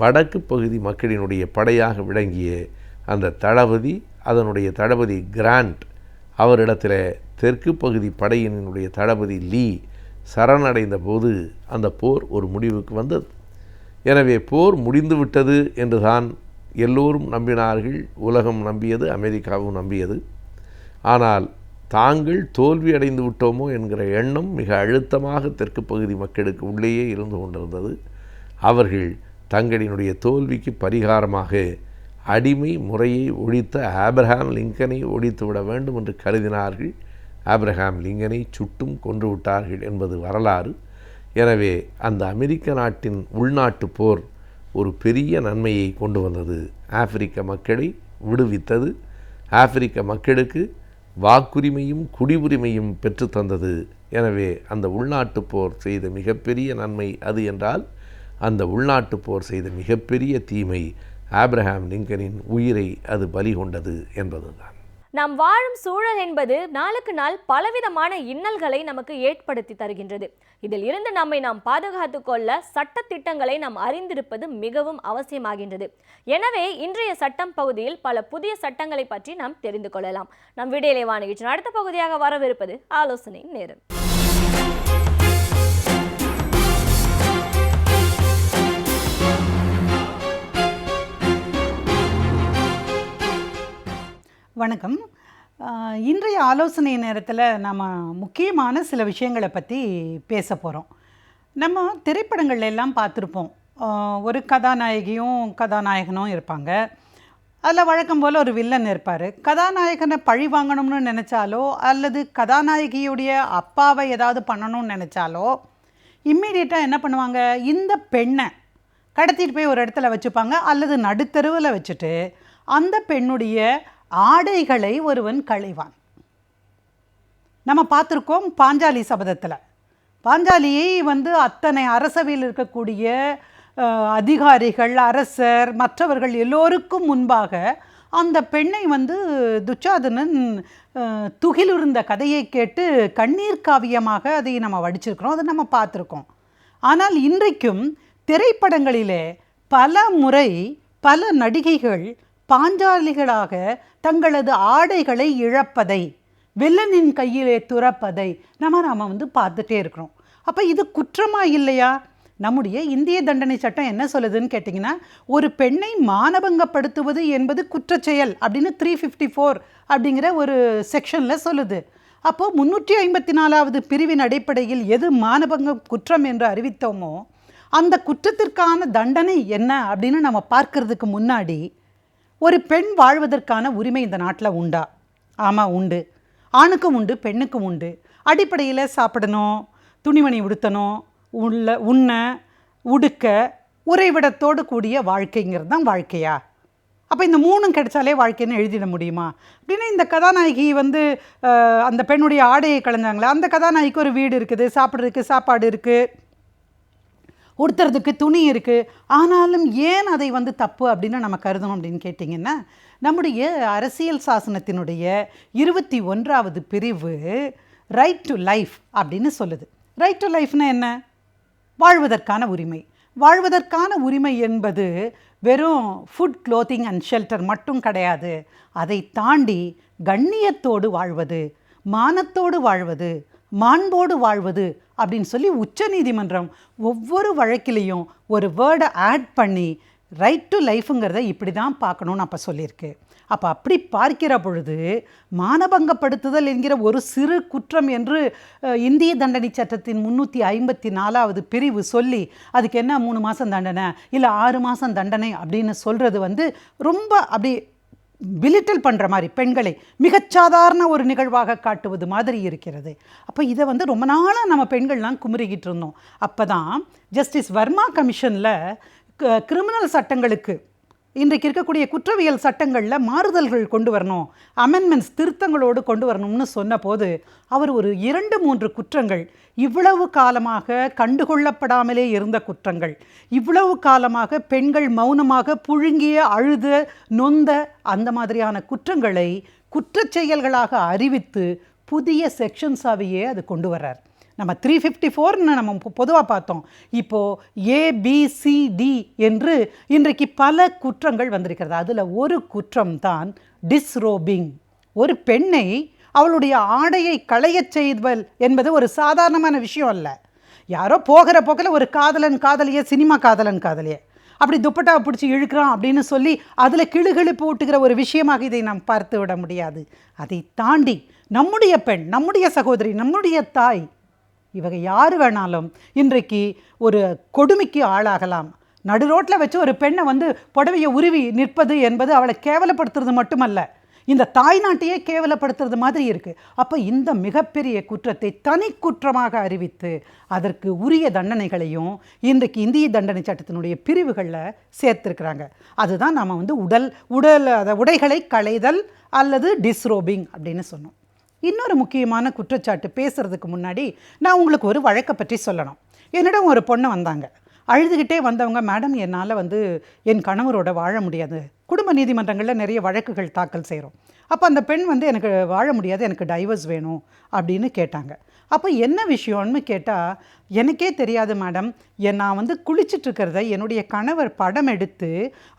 வடக்கு பகுதி மக்களினுடைய படையாக விளங்கிய அந்த தளபதி, அதனுடைய தளபதி கிராண்ட், அவரிடத்தில் தெற்கு பகுதி படையினுடைய தளபதி லீ சரணடைந்த போது அந்த போர் ஒரு முடிவுக்கு வந்தது. எனவே போர் முடிந்துவிட்டது என்றுதான் எல்லோரும் நம்பினார்கள். உலகம் நம்பியது, அமெரிக்காவும் நம்பியது. ஆனால் தாங்கள் தோல்வி அடைந்து விட்டோமோ என்கிற எண்ணம் மிக அழுத்தமாக தெற்கு பகுதி மக்களுக்கு உள்ளேயே இருந்து கொண்டிருந்தது. அவர்கள் தங்களினுடைய தோல்விக்கு பரிகாரமாக அடிமை முறையை ஒழித்த ஆப்ரஹாம் லிங்கனை ஒழித்து விட வேண்டும் என்று கருதினார்கள். ஆப்ரஹாம் லிங்கனை சுட்டும் கொன்று விட்டார்கள் என்பது வரலாறு. எனவே அந்த அமெரிக்க நாட்டின் உள்நாட்டு போர் ஒரு பெரிய நன்மையை கொண்டு வந்தது. ஆப்பிரிக்க மக்களை விடுவித்தது. ஆப்பிரிக்க மக்களுக்கு வாக்குரிமையும் குடியுரிமையும் பெற்று தந்தது. எனவே அந்த உள்நாட்டு போர் செய்த மிகப்பெரிய நன்மை அது என்றால், அந்த உள்நாட்டு போர் செய்த மிகப்பெரிய தீமை ஆப்ரஹாம் லிங்கனின் உயிரை அது பலி கொண்டது என்பதுதான். நாம் வாழும் சூழல் என்பது நாளுக்கு நாள் பலவிதமான இன்னல்களை நமக்கு ஏற்படுத்தி தருகின்றது. இதில் இருந்து நாம் பாதுகாத்து கொள்ள சட்ட திட்டங்களை நாம் அறிந்திருப்பது மிகவும் அவசியமாகின்றது. எனவே இன்றைய சட்டம் பகுதியில் பல புதிய சட்டங்களை பற்றி நாம் தெரிந்து கொள்ளலாம். நம் விடியலை வாணிகின்ற அடுத்த பகுதியாக வரவிருப்பது ஆலோசனை நேரம். வணக்கம். இன்றைய ஆலோசனை நேரத்தில் நம்ம முக்கியமான சில விஷயங்களை பற்றி பேச போகிறோம். நம்ம திரைப்படங்கள் எல்லாம் பார்த்துருப்போம். ஒரு கதாநாயகியும் கதாநாயகனும் இருப்பாங்க. அதில் வழக்கம் போல் ஒரு வில்லன் இருப்பார். கதாநாயகனை பழி வாங்கணும்னு நினச்சாலோ அல்லது கதாநாயகியுடைய அப்பாவை ஏதாவது பண்ணணும்னு நினச்சாலோ இம்மீடியட்டாக என்ன பண்ணுவாங்க, இந்த பெண்ணை கடத்திட்டு போய் ஒரு இடத்துல வச்சுப்பாங்க, அல்லது நடுத்தருவில் வச்சுட்டு அந்த பெண்ணுடைய ஆடைகளை ஒருவன் களைவான். நம்ம பார்த்துருக்கோம் பாஞ்சாலி சபதத்தில். பாஞ்சாலியை அத்தனை அரசவையில் இருக்கக்கூடிய அதிகாரிகள், அரசர், மற்றவர்கள் எல்லோருக்கும் முன்பாக அந்த பெண்ணை துச்சாதனன் துகிலுருந்த கதையை கேட்டு கண்ணீர் காவியமாக அதை நம்ம வடிச்சிருக்கிறோம், அதை நம்ம பார்த்துருக்கோம். ஆனால் இன்றைக்கும் திரைப்படங்களிலே பல முறை பல நடிகைகள் பாஞ்சாலிகளாக தங்களது ஆடைகளை இழப்பதை, வில்லனின் கையிலே துறப்பதை நம்ம பார்த்துட்டே இருக்கிறோம். அப்போ இது குற்றமா இல்லையா? நம்முடைய இந்திய தண்டனை சட்டம் என்ன சொல்லுதுன்னு கேட்டிங்கன்னா, ஒரு பெண்ணை மானபங்கப்படுத்துவது என்பது குற்றச்செயல் அப்படின்னு 354 அப்படிங்கிற ஒரு செக்ஷனில் சொல்லுது. அப்போது 354வது பிரிவின் அடிப்படையில் எது மானபங்க குற்றம் என்று அறிவித்தோமோ அந்த குற்றத்திற்கான தண்டனை என்ன அப்படின்னு நம்ம பார்க்கறதுக்கு முன்னாடி, ஒரு பெண் வாழ்வதற்கான உரிமை இந்த நாட்டில் உண்டா? ஆமாம், உண்டு. ஆணுக்கும் உண்டு, பெண்ணுக்கும் உண்டு. அடிப்படையில் சாப்பிடணும், துணிமணி உடுத்தணும், உண்ண, உடுக்க, உறைவிடத்தோடு கூடிய வாழ்க்கைங்கிறது தான் வாழ்க்கையா? அப்போ இந்த 3ம் கிடைச்சாலே வாழ்க்கைன்னு எழுதிட முடியுமா? அப்படின்னா இந்த கதாநாயகி அந்த பெண்ணுடைய ஆடையை கலைஞ்சாங்களே, அந்த கதாநாயகிக்கு ஒரு வீடு இருக்குது, சாப்பிட்றதுக்கு சாப்பாடு இருக்குது, உடுத்துறதுக்கு துணி இருக்குது. ஆனாலும் ஏன் அதை தப்பு அப்படின்னு நம்ம கருதணும் அப்படின்னு கேட்டிங்கன்னா, நம்முடைய அரசியல் சாசனத்தினுடைய 21வது பிரிவு ரைட் டு லைஃப் அப்படின்னு சொல்லுது. ரைட் டு லைஃப்னா என்ன? வாழ்வதற்கான உரிமை. வாழ்வதற்கான உரிமை என்பது வெறும் ஃபுட், க்ளோத்திங் அண்ட் ஷெல்டர் மட்டும் கிடையாது. அதை தாண்டி கண்ணியத்தோடு வாழ்வது, மானத்தோடு வாழ்வது, மாண்போடு வாழ்வது அப்படின்னு சொல்லி உச்சநீதிமன்றம் ஒவ்வொரு வழக்கிலையும் ஒரு வேர்டை ஆட் பண்ணி ரைட் டு லைஃபுங்கிறத இப்படி தான் பார்க்கணுன்னு அப்போ சொல்லியிருக்கு. அப்போ அப்படி பார்க்கிற பொழுது மானபங்கப்படுத்துதல் என்கிற ஒரு சிறு குற்றம் என்று இந்திய தண்டனை சட்டத்தின் 354வது பிரிவு சொல்லி அதுக்கு என்ன 3 மாதம் தண்டனை இல்லை 6 மாதம் தண்டனை அப்படின்னு சொல்கிறது வந்து ரொம்ப அப்படி பிலிட்டில் பண்ணுற மாதிரி, பெண்களை மிகச்சாதாரண ஒரு நிகழ்வாக காட்டுவது மாதிரி இருக்கிறது. அப்போ இதை வந்து ரொம்ப நாளாக நம்ம பெண்கள்லாம் குமுறிக்கிட்டு இருந்தோம். அப்போ தான் ஜஸ்டிஸ் வர்மா கமிஷனில் கிரிமினல் சட்டங்களுக்கு, இன்றைக்கு இருக்கக்கூடிய குற்றவியல் சட்டங்களில் மாறுதல்கள் கொண்டு வரணும், அமெண்ட்மெண்ட்ஸ் திருத்தங்களோடு கொண்டு வரணும்னு சொன்னபோது அவர் ஒரு 2-3 குற்றங்கள், இவ்வளவு காலமாக கண்டுகொள்ளப்படாமலே இருந்த குற்றங்கள், இவ்வளவு காலமாக பெண்கள் மௌனமாக புழுங்கிய, அழுத, நொந்த அந்த மாதிரியான குற்றங்களை குற்றச் செயல்களாக அறிவித்து புதிய செக்ஷன்ஸாவையே அது கொண்டு வர்றார். நம்ம 354ன்னு நம்ம பொதுவாக பார்த்தோம். இப்போது ABCD என்று இன்றைக்கு பல குற்றங்கள் வந்திருக்கிறது. அதில் ஒரு குற்றம் தான் டிஸ்ரோபிங். ஒரு பெண்ணை அவளுடைய ஆடையை களையச் செய்தல் என்பது ஒரு சாதாரணமான விஷயம் அல்ல. யாரோ போகிற போக்கில் ஒரு காதலியை, சினிமா காதலியை அப்படி துப்பட்டாவை பிடிச்சி இழுக்கிறான் அப்படின்னு சொல்லி அதில் கிளுகிழுப்பு ஊட்டுகிற ஒரு விஷயமாக இதை நாம் பார்த்து விட முடியாது. அதை தாண்டி நம்முடைய பெண், நம்முடைய சகோதரி, நம்முடைய தாய், இவங்க யார் வேணாலும் இன்றைக்கு ஒரு கொடுமைக்கு ஆளாகலாம். நடு ரோட்டில் வச்சு ஒரு பெண்ணை வந்து புடவையை உருவி நிற்பது என்பது அவளை கேவலப்படுத்துறது மட்டுமல்ல, இந்த தாய்நாட்டையே கேவலப்படுத்துறது மாதிரி இருக்குது. அப்போ இந்த மிகப்பெரிய குற்றத்தை தனி குற்றமாக அறிவித்து அதற்கு உரிய தண்டனைகளையும் இன்றைக்கு இந்திய தண்டனை சட்டத்தினுடைய பிரிவுகளில் சேர்த்துருக்குறாங்க. அதுதான் நம்ம வந்து உடைகளை களைதல் அல்லது டிஸ்ரோபிங் அப்படின்னு சொன்னோம். இன்னொரு முக்கியமான குற்றச்சாட்டு பேசுகிறதுக்கு முன்னாடி நான் உங்களுக்கு ஒரு வழக்கை பற்றி சொல்லணும். என்னிடம் ஒரு பொண்ணு வந்தாங்க. அழுதுகிட்டே வந்தவங்க, மேடம் என்னால் வந்து என் கணவரோட வாழ முடியாது, குடும்ப நீதிமன்றங்களில் நிறைய வழக்குகள் தாக்கல் செய்கிறோம். அப்போ அந்த பெண் வந்து எனக்கு வாழ முடியாது, எனக்கு டைவர்ஸ் வேணும் அப்படின்னு கேட்டாங்க. அப்போ என்ன விஷயம்னு கேட்டால், எனக்கே தெரியாது மேடம், நான் வந்து குளிச்சிட்ருக்கிறத என்னுடைய கணவர் படம் எடுத்து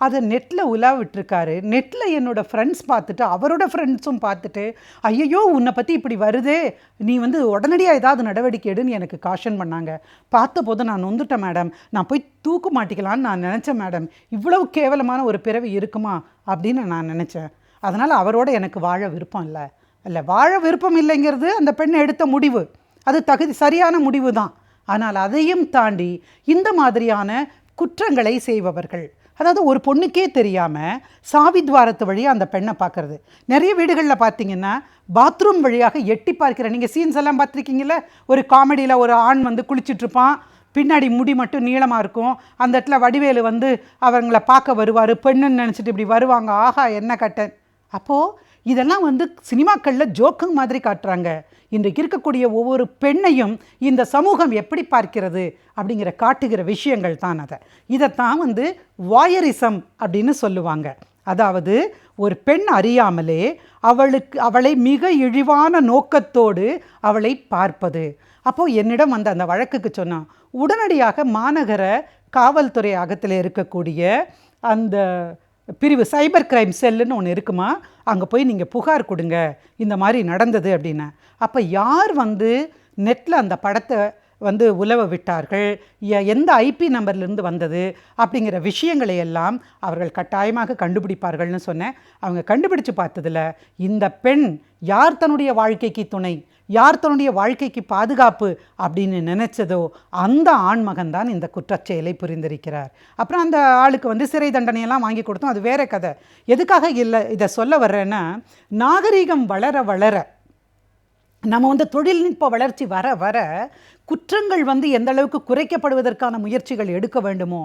அதை நெட்டில் உலாவிட்டுருக்காரு. நெட்டில் என்னோடய ஃப்ரெண்ட்ஸ் பார்த்துட்டு, அவரோட ஃப்ரெண்ட்ஸும் பார்த்துட்டு, ஐயையோ உன்னை பற்றி இப்படி வருதே, நீ வந்து உடனடியாக ஏதாவது நடவடிக்கை எடுன்னு எனக்கு காஷன் பண்ணாங்க. பார்த்தபோது நான் நொந்துட்டேன் மேடம், நான் போய் தூக்கு மாட்டிக்கலான்னு நான் நினச்சேன் மேடம். இவ்வளவு கேவலமான ஒரு பிறவி இருக்குமா அப்படின்னு நான் நினச்சேன். அதனால் அவரோட எனக்கு வாழ விருப்பம் இல்லை. வாழ விருப்பம் இல்லைங்கிறது அந்த பெண் எடுத்த முடிவு, அது சரியான முடிவு தான். ஆனால் அதையும் தாண்டி இந்த மாதிரியான குற்றங்களை செய்பவர்கள், அதாவது ஒரு பொண்ணுக்கே தெரியாமல் சாவித்வாரத்து வழியாக அந்த பெண்ணை பார்க்குறது. நிறைய வீடுகளில் பார்த்தீங்கன்னா பாத்ரூம் வழியாக எட்டி பார்க்கிற, நீங்கள் சீன்ஸ் எல்லாம் பார்த்துருக்கீங்கள, ஒரு காமெடியில் ஒரு ஆண் வந்து குளிச்சுட்ருப்பான், பின்னாடி முடி மட்டும் நீளமாக இருக்கும், அந்த இடத்துல வடிவேலு வந்து அவங்கள பார்க்க வருவார், பெண்ணுன்னு நினச்சிட்டு இப்படி வருவாங்க, ஆஹா என்ன கட்டன். அப்போது இதெல்லாம் வந்து சினிமாக்களில் ஜோக்கு மாதிரி காட்டுறாங்க. இன்றைக்கு இருக்கக்கூடிய ஒவ்வொரு பெண்ணையும் இந்த சமூகம் எப்படி பார்க்கிறது அப்படிங்கிற காட்டுகிற விஷயங்கள் தான். இதைத்தான் வந்து வாயரிசம் அப்படின்னு சொல்லுவாங்க. அதாவது ஒரு பெண் அறியாமலே அவளை மிக இழிவான நோக்கத்தோடு அவளை பார்ப்பது. அப்போது என்னிடம் வந்து அந்த வழக்குக்கு சொன்னான், உடனடியாக மாநகர காவல்துறை அகத்தில் இருக்கக்கூடிய அந்த பிரிவு சைபர் கிரைம் செல்லுன்னு ஒன்று இருக்குமா, அங்கே போய் நீங்கள் புகார் கொடுங்க இந்த மாதிரி நடந்தது அப்படின்னு. அப்போ யார் வந்து நெட்டில் அந்த படத்தை வந்து உலவ விட்டார்கள், எந்த ஐபி நம்பர்லேருந்து வந்தது அப்படிங்கிற விஷயங்களை எல்லாம் அவர்கள் கட்டாயமாக கண்டுபிடிப்பார்கள்னு சொன்னேன். அவங்க கண்டுபிடிச்சு பார்த்ததில் இந்த பெண் யார் தன்னுடைய வாழ்க்கைக்கு துணை, யார் தன்னுடைய வாழ்க்கைக்கு பாதுகாப்பு அப்படின்னு நினைச்சதோ அந்த ஆண்மகன் தான் இந்த குற்றச்செயலை புரிந்திருக்கிறார். அப்புறம் அந்த ஆளுக்கு வந்து சிறை தண்டனையெல்லாம் வாங்கி கொடுத்தோம், அது வேற கதை. எதுக்காக இல்லை இதை சொல்ல வர்றேன்னா, நாகரீகம் வளர வளர, நம்ம வந்து தொழில்நுட்ப வளர்ச்சி வர வர குற்றங்கள் வந்து எந்த அளவுக்கு குறைக்கப்படுவதற்கான முயற்சிகள் எடுக்க வேண்டுமோ,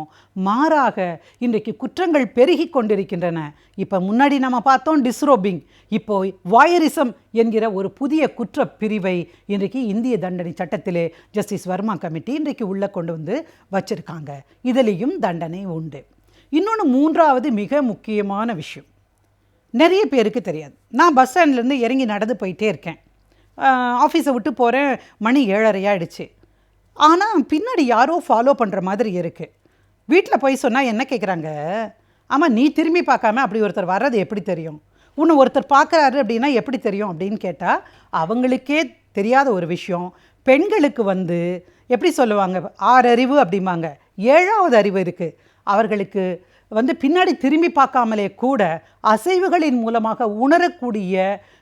மாறாக இன்றைக்கு குற்றங்கள் பெருகி கொண்டிருக்கின்றன. இப்போ முன்னாடி நம்ம பார்த்தோம் டிஸ்ரோபிங், இப்போ வாயரிசம் என்கிற ஒரு புதிய குற்ற பிரிவை இன்றைக்கு இந்திய தண்டனை சட்டத்திலே ஜஸ்டிஸ் வர்மா கமிட்டி இன்றைக்கு உள்ளே கொண்டு வந்து வச்சுருக்காங்க. இதிலையும் தண்டனை உண்டு. இன்னொன்று, மூன்றாவது மிக முக்கியமான விஷயம் நிறைய பேருக்கு தெரியாது. நான் பஸ் ஸ்டாண்ட்லேருந்து இறங்கி நடந்து போயிட்டே இருக்கேன், ஆஃபீஸை விட்டு போகிறேன், மணி 7:30 ஆகிடுச்சு. ஆனால் பின்னாடி யாரோ ஃபாலோ பண்ணுற மாதிரி இருக்குது. வீட்டில் போய் சொன்னால் என்ன கேட்குறாங்க, ஆமாம் நீ திரும்பி பார்க்காம அப்படி ஒருத்தர் வர்றது எப்படி தெரியும், உன்னை ஒருத்தர் பார்க்குறாரு அப்படின்னா எப்படி தெரியும் அப்படின்னு கேட்டால் அவங்களுக்கே தெரியாத ஒரு விஷயம். பெண்களுக்கு எப்படி சொல்லுவாங்க, 6 அறிவு அப்படிம்பாங்க, 7வது அறிவு இருக்குது அவர்களுக்கு. பின்னாடி திரும்பி பார்க்காமலே கூட அசைவுகளின் மூலமாக உணரக்கூடிய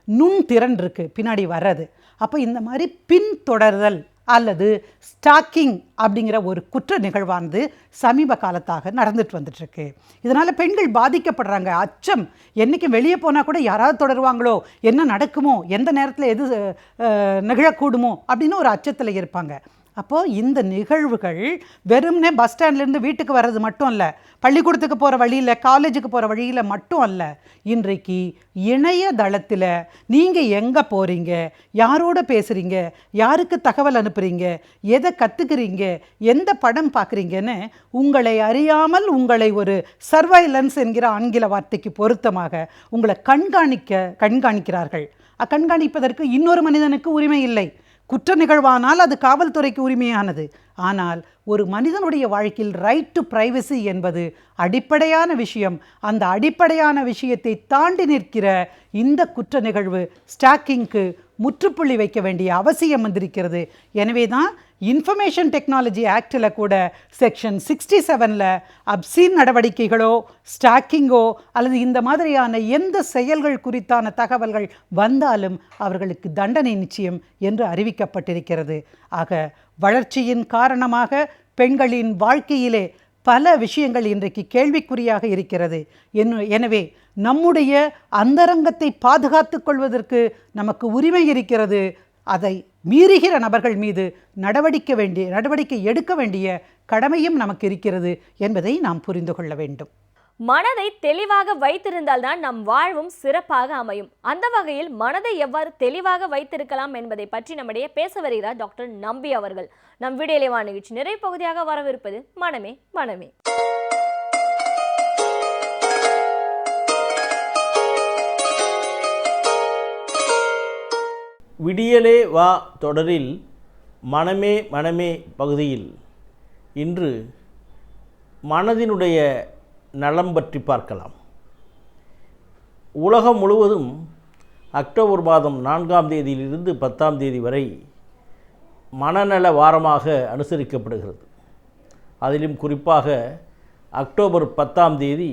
நுண்திறன் இருக்குது பின்னாடி வர்றது. அப்போ இந்த மாதிரி பின்தொடர்தல் அல்லது ஸ்டாக்கிங் அப்படிங்கிற ஒரு குற்ற நிகழ்வானது சமீப காலத்தாக நடந்துட்டு வந்துட்டுருக்கு. இதனால் பெண்கள் பாதிக்கப்படுறாங்க. அச்சம், என்றைக்கும் வெளியே போனால் கூட யாராவது தொடருவாங்களோ, என்ன நடக்குமோ, எந்த நேரத்தில் எது நிகழக்கூடுமோ அப்படின்னு ஒரு அச்சத்தில் இருப்பாங்க. அப்போது இந்த நிகழ்வுகள் வெறும்னே பஸ் ஸ்டாண்ட்லேருந்து வீட்டுக்கு வர்றது மட்டும் இல்லை, பள்ளிக்கூடத்துக்கு போகிற வழியில், காலேஜுக்கு போகிற வழியில் மட்டும் அல்ல. இன்றைக்கு இணையதளத்தில் நீங்கள் எங்கே போகிறீங்க, யாரோட பேசுகிறீங்க, யாருக்கு தகவல் அனுப்புகிறீங்க, எதை கற்றுக்குறீங்க, எந்த படம் பார்க்குறீங்கன்னு உங்களை அறியாமல் உங்களை ஒரு சர்வைலன்ஸ் என்கிற ஆங்கில வார்த்தைக்கு பொருத்தமாக உங்களை கண்காணிக்கிறார்கள். கண்காணிப்பதற்கு இன்னொரு மனிதனுக்கு உரிமை இல்லை. குற்ற நிகழ்வானால் அது காவல்துறைக்கு உரிமையானது. ஆனால் ஒரு மனிதனுடைய வாழ்க்கையில் ரைட் டு பிரைவசி என்பது அடிப்படையான விஷயம். அந்த அடிப்படையான விஷயத்தை தாண்டி நிற்கிற இந்த குற்ற நிகழ்வு ஸ்டாக்கிங்க்கு முற்றுப்புள்ளி வைக்க வேண்டிய அவசியம் வந்திருக்கிறது. எனவே தான் இன்ஃபர்மேஷன் டெக்னாலஜி ஆக்டில் கூட செக்ஷன் 67 அப்சீன் நடவடிக்கைகளோ ஸ்டாக்கிங்கோ அல்லது இந்த மாதிரியான எந்த செயல்கள் குறித்தான தகவல்கள் வந்தாலும் அவர்களுக்கு தண்டனை நிச்சயம் என்று அறிவிக்கப்பட்டிருக்கிறது. ஆக வளர்ச்சியின் காரணமாக பெண்களின் வாழ்க்கையிலே பல விஷயங்கள் இன்றைக்கு கேள்விக்குறியாக இருக்கிறது. எனவே நம்முடைய அந்தரங்கத்தை பாதுகாத்து கொள்வதற்கு நமக்கு உரிமை இருக்கிறது. அதை மீறுகிற நபர்கள் மீது நடவடிக்கை எடுக்க வேண்டிய கடமையும் நமக்கு இருக்கிறது என்பதை நாம் புரிந்து கொள்ள வேண்டும். மனதை தெளிவாக வைத்திருந்தால்தான் நம் வாழ்வும் சிறப்பாக அமையும். அந்த வகையில் மனதை எவ்வாறு தெளிவாக வைத்திருக்கலாம் என்பதை பற்றி நம்மிடையே பேச வருகிறார் டாக்டர் நம்பி அவர்கள். நம் வீடியோலேவா நிகழ்ச்சி நிறைய பகுதியாக வரவிருப்பது மனமே மனமே. விடியலே வா தொடரில் மனமே மனமே பகுதியில் இன்று மனதினுடைய நலம் பற்றி பார்க்கலாம். உலகம் முழுவதும் அக்டோபர் மாதம் 4ஆம் தேதியிலிருந்து 10ஆம் தேதி வரை மனநல வாரமாக அனுசரிக்கப்படுகிறது. அதிலும் குறிப்பாக அக்டோபர் 10ஆம் தேதி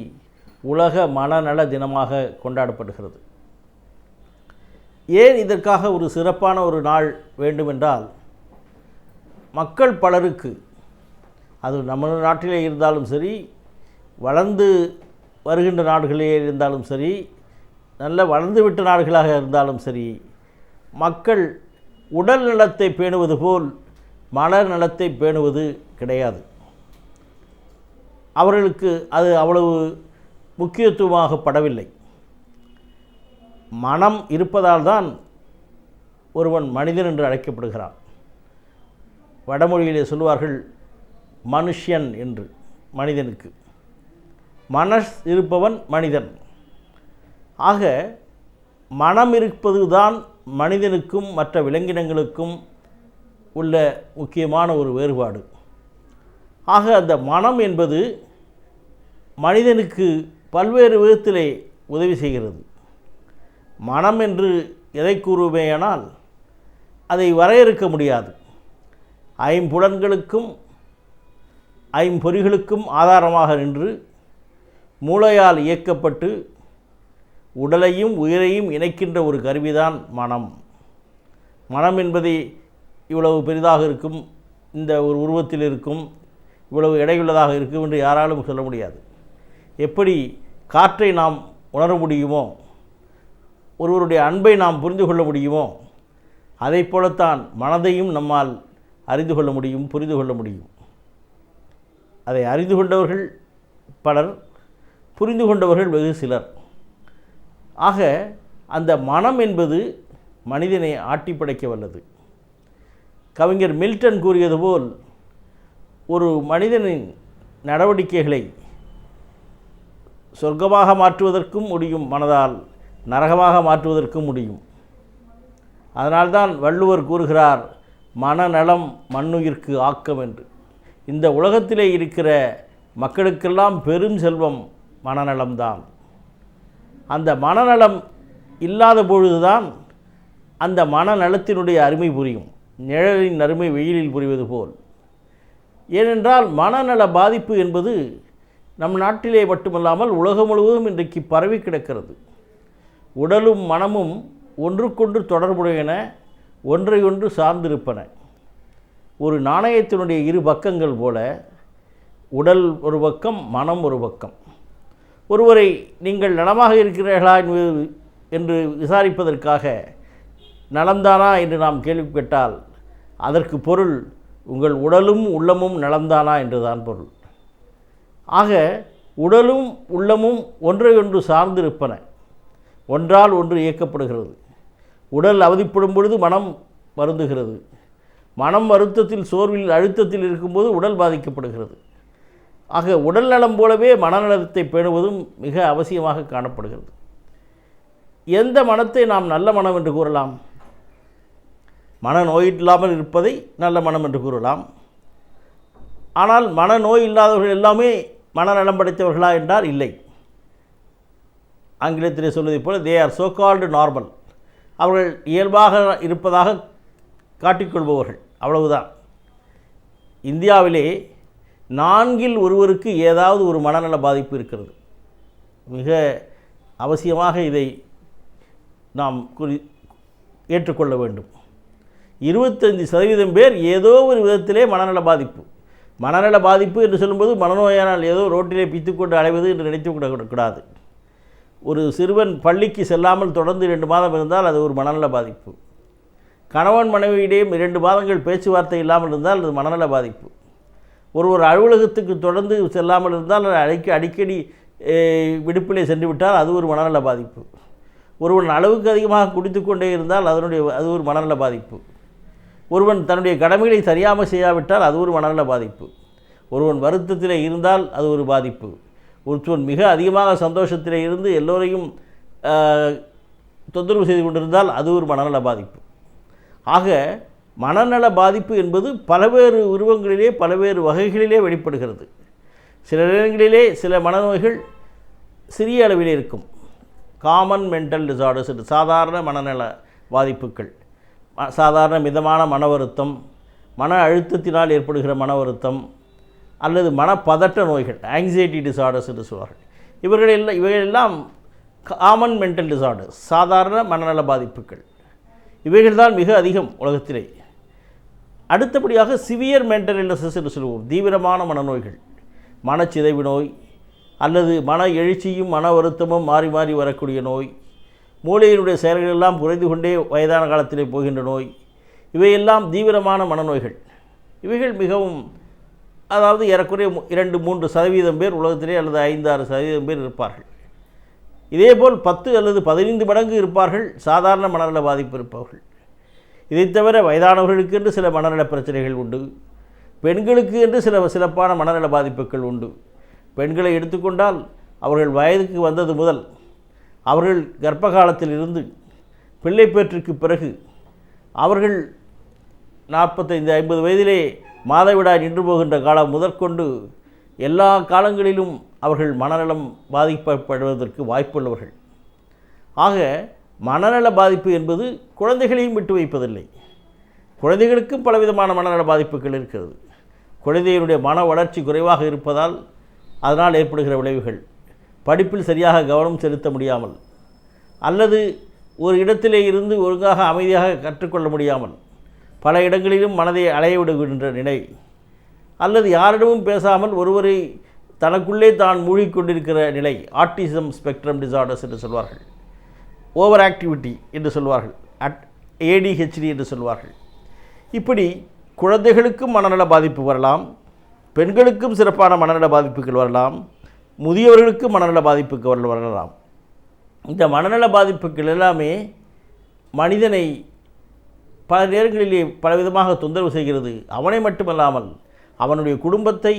உலக மனநல தினமாக கொண்டாடப்படுகிறது. ஏன் இதற்காக ஒரு சிறப்பான ஒரு நாள் வேண்டுமென்றால், மக்கள் பலருக்கு, அது நம்ம நாட்டிலே இருந்தாலும் சரி, வளர்ந்து வருகின்ற நாடுகளே இருந்தாலும் சரி, நல்ல வளர்ந்துவிட்ட நாடுகளாக இருந்தாலும் சரி, மக்கள் உடல் நலத்தை பேணுவது போல் மனநலத்தை பேணுவது கிடையாது. அவர்களுக்கு அது அவ்வளவு முக்கியத்துவமாக படவில்லை. மனம் இருப்பதால் தான் ஒருவன் மனிதன் என்று அழைக்கப்படுகிறான். வடமொழியிலே சொல்வார்கள் மனுஷன் என்று. மனிதனுக்கு மனஸ் இருப்பவன் மனிதன். ஆக மனம் இருப்பது தான் மனிதனுக்கும் மற்ற விலங்கினங்களுக்கும் உள்ள முக்கியமான ஒரு வேறுபாடு. ஆக அந்த மனம் என்பது மனிதனுக்கு பல்வேறு விதத்திலே உதவி செய்கிறது. மனம் என்று எதை கூறுவேயானால் அதை வரையறுக்க முடியாது. ஐம்புலன்களுக்கும் ஐம்பொறிகளுக்கும் ஆதாரமாக நின்று மூளையால் இயக்கப்பட்டு உடலையும் உயிரையும் இணைக்கின்ற ஒரு கருவிதான் மனம். மனம் என்பதை இவ்வளவு பெரிதாக இருக்கும், இந்த ஒரு உருவத்தில் இருக்கும், இவ்வளவு எடையுள்ளதாக இருக்கும் என்று யாராலும் சொல்ல முடியாது. எப்படி காற்றை நாம் உணர முடியுமோ, ஒருவருடைய அன்பை நாம் புரிந்து கொள்ள முடியுமோ, அதை போலத்தான் மனதையும் நம்மால் அறிந்து கொள்ள முடியும், புரிந்து கொள்ள முடியும். அதை அறிந்து கொண்டவர்கள் பலர், புரிந்து கொண்டவர்கள் வெகு சிலர். ஆக அந்த மனம் என்பது மனிதனை ஆட்டி படைக்க வல்லது. கவிஞர் மில்டன் கூறியது போல், ஒரு மனிதனின் நடவடிக்கைகளை சொர்க்கமாக மாற்றுவதற்கும் முடியும், மனதால் நரகமாக மாற்றுவதற்கும் முடியும். அதனால்தான் வள்ளுவர் கூறுகிறார், மனநலம் மண்ணுயிர்க்கு ஆக்கம் என்று. இந்த உலகத்திலே இருக்கிற மக்களுக்கெல்லாம் பெரும் செல்வம் மனநலம்தான். அந்த மனநலம் இல்லாத பொழுதுதான் அந்த மனநலத்தினுடைய அருமை புரியும். நிழலின் அருமை வெயிலில் புரிவது போல். ஏனென்றால் மனநல பாதிப்பு என்பது நம் நாட்டிலே மட்டுமல்லாமல் உலகம் முழுவதும் இன்றைக்கு பரவி கிடக்கிறது. உடலும் மனமும் ஒன்றுக்கொன்று தொடர்புடையன, ஒன்றையொன்று சார்ந்திருப்பன. ஒரு நாணயத்தினுடைய இரு பக்கங்கள் போல உடல் ஒரு பக்கம், மனம் ஒரு பக்கம். ஒருவரை நீங்கள் நலமாக இருக்கிறீர்களா என்று விசாரிப்பதற்காக நலம்தானா என்று நாம் கேள்வி கேட்டால் அதற்கு பொருள் உங்கள் உடலும் உள்ளமும் நலம்தானா என்றுதான் பொருள். ஆக உடலும் உள்ளமும் ஒன்றையொன்று சார்ந்திருப்பன, ஒன்றால் ஒன்று இயக்கப்படுகிறது. உடல் அவதிப்படும் பொழுது மனம் வருந்துகிறது. மனம் வருத்தத்தில், சோர்வில், அழுத்தத்தில் இருக்கும்போது உடல் பாதிக்கப்படுகிறது. ஆக உடல் நலம் போலவே மனநலத்தை பேணுவதும் மிக அவசியமாக காணப்படுகிறது. எந்த மனத்தை நாம் நல்ல மனம் என்று கூறலாம்? மனநோய் இல்லாமல் இருப்பதை நல்ல மனம் என்று கூறலாம். ஆனால் மனநோய் இல்லாதவர்கள் எல்லாமே மனநலம் படைத்தவர்களா என்றால் இல்லை. ஆங்கிலத்திலே சொல்வதைப் போல they are so called normal. அவர்கள் இயல்பாக இருப்பதாக காட்டிக்கொள்பவர்கள், அவ்வளவுதான். இந்தியாவிலே 4 ஒருவருக்கு ஏதாவது ஒரு மனநல பாதிப்பு இருக்கிறது. மிக அவசியமாக இதை நாம் ஏற்றுக்கொள்ள வேண்டும். 25% பேர் ஏதோ ஒரு விதத்திலே மனநல பாதிப்பு. மனநல பாதிப்பு என்று சொல்லும்போது மனநோயானால் ஏதோ ரோட்டிலே பித்துக்கொண்டு அலைவது என்று நினைத்து கூடாது. ஒரு சிறுவன் பள்ளிக்கு செல்லாமல் தொடர்ந்து 2 மாதம் இருந்தால் அது ஒரு மனநல பாதிப்பு. கணவன் மனைவியிடையே 2 மாதங்கள் பேச்சுவார்த்தை இல்லாமல் இருந்தால் அது மனநல பாதிப்பு. ஒருவர் அலுவலகத்துக்கு தொடர்ந்து செல்லாமல் இருந்தால் அடிக்கடி விடுப்பிலே சென்று விட்டால் அது ஒரு மனநல பாதிப்பு. ஒருவன் அளவுக்கு அதிகமாக குடித்துக்கொண்டே இருந்தால் அது ஒரு மனநல பாதிப்பு. ஒருவன் தன்னுடைய கடமைகளை சரியாமல் செய்யாவிட்டால் அது ஒரு மனநல பாதிப்பு. ஒருவன் வருத்தத்திலே இருந்தால் அது ஒரு பாதிப்பு. ஒருவன் மிக அதிகமாக சந்தோஷத்திலே இருந்து எல்லோரையும் தொந்தரவு செய்து கொண்டிருந்தால் அது ஒரு மனநல பாதிப்பு. ஆக மனநல பாதிப்பு என்பது பல்வேறு உருவங்களிலே பல்வேறு வகைகளிலே வெளிப்படுகிறது. சில நேரங்களிலே சில மனநோய்கள் சிறிய அளவிலே இருக்கும். காமன் மென்டல் டிசார்டர்ஸ் என்று சாதாரண மனநல பாதிப்புகள், சாதாரண மிதமான மன வருத்தம், மன அழுத்தத்தினால் ஏற்படுகிற மன வருத்தம், அல்லது மனப்பதட்ட நோய்கள், ஆங்ஸைட்டி டிசார்டர்ஸ் என்று சொல்வார்கள். இவைகளெல்லாம் காமன் மென்டல் டிசார்டர்ஸ், சாதாரண மனநல பாதிப்புகள். இவைகள்தான் மிக அதிகம் உலகத்திலே. அடுத்தபடியாக சிவியர் மென்டல் இல்னஸஸ் என்று சொல்லுவோம். தீவிரமான மனநோய்கள், மனச்சிதைவு நோய், அல்லது மன எழுச்சியும் மன வருத்தமும் மாறி மாறி வரக்கூடிய நோய், மூளையினுடைய செயல்களெல்லாம் குறைந்து கொண்டே வயதான காலத்திலே போகின்ற நோய், இவையெல்லாம் தீவிரமான மனநோய்கள். இவைகள் மிகவும், அதாவது ஏறக்குறைய 2-3% பேர் உலகத்திலே அல்லது 5-6% பேர் இருப்பார்கள். இதேபோல் 10 அல்லது 15 மடங்கு இருப்பார்கள் சாதாரண மனநல பாதிப்பு இருப்பவர்கள். இதை தவிர வயதானவர்களுக்கு என்று சில மனநல பிரச்சனைகள் உண்டு. பெண்களுக்கு என்று சிறப்பான மனநல பாதிப்புகள் உண்டு. பெண்களை எடுத்துக்கொண்டால் அவர்கள் வயதுக்கு வந்தது முதல், அவர்கள் கர்ப்ப காலத்தில் இருந்து பிள்ளைப்பேற்றுக்கு பிறகு, அவர்கள் 45-50 வயதிலே மாதவிடாய் நின்று போகின்ற காலம் முதற்கொண்டு எல்லா காலங்களிலும் அவர்கள் மனநலம் பாதிக்கப்படுவதற்கு வாய்ப்புள்ளவர்கள். ஆக மனநல பாதிப்பு என்பது குழந்தைகளையும் விட்டு வைப்பதில்லை. குழந்தைகளுக்கும் பலவிதமான மனநல பாதிப்புகள் இருக்கிறது. குழந்தையினுடைய மன வளர்ச்சி குறைவாக இருப்பதால் அதனால் ஏற்படுகிற விளைவுகள், படிப்பில் சரியாக கவனம் செலுத்த முடியாமல், அல்லது ஒரு இடத்திலே இருந்து ஒழுங்காக அமைதியாக கற்றுக்கொள்ள முடியாமல் பல இடங்களிலும் மனதை அலைய விடுகின்ற நிலை, அல்லது யாரிடமும் பேசாமல் ஒருவரை தனக்குள்ளே தான் மூழ்கிக்கொண்டிருக்கிற நிலை, ஆட்டிசம் ஸ்பெக்ட்ரம் டிசார்டர்ஸ் என்று சொல்வார்கள், ஓவர் ஆக்டிவிட்டி என்று சொல்வார்கள், ADHD என்று சொல்வார்கள். இப்படி குழந்தைகளுக்கும் மனநல பாதிப்பு வரலாம், பெண்களுக்கும் சிறப்பான மனநல பாதிப்புகள் வரலாம், முதியவர்களுக்கும் மனநல பாதிப்புகள் வரலாம். இந்த மனநல பாதிப்புகள் எல்லாமே மனிதனை பல நேரங்களிலே பலவிதமாக தொந்தரவு செய்கிறது. அவனை மட்டுமல்லாமல் அவனுடைய குடும்பத்தை,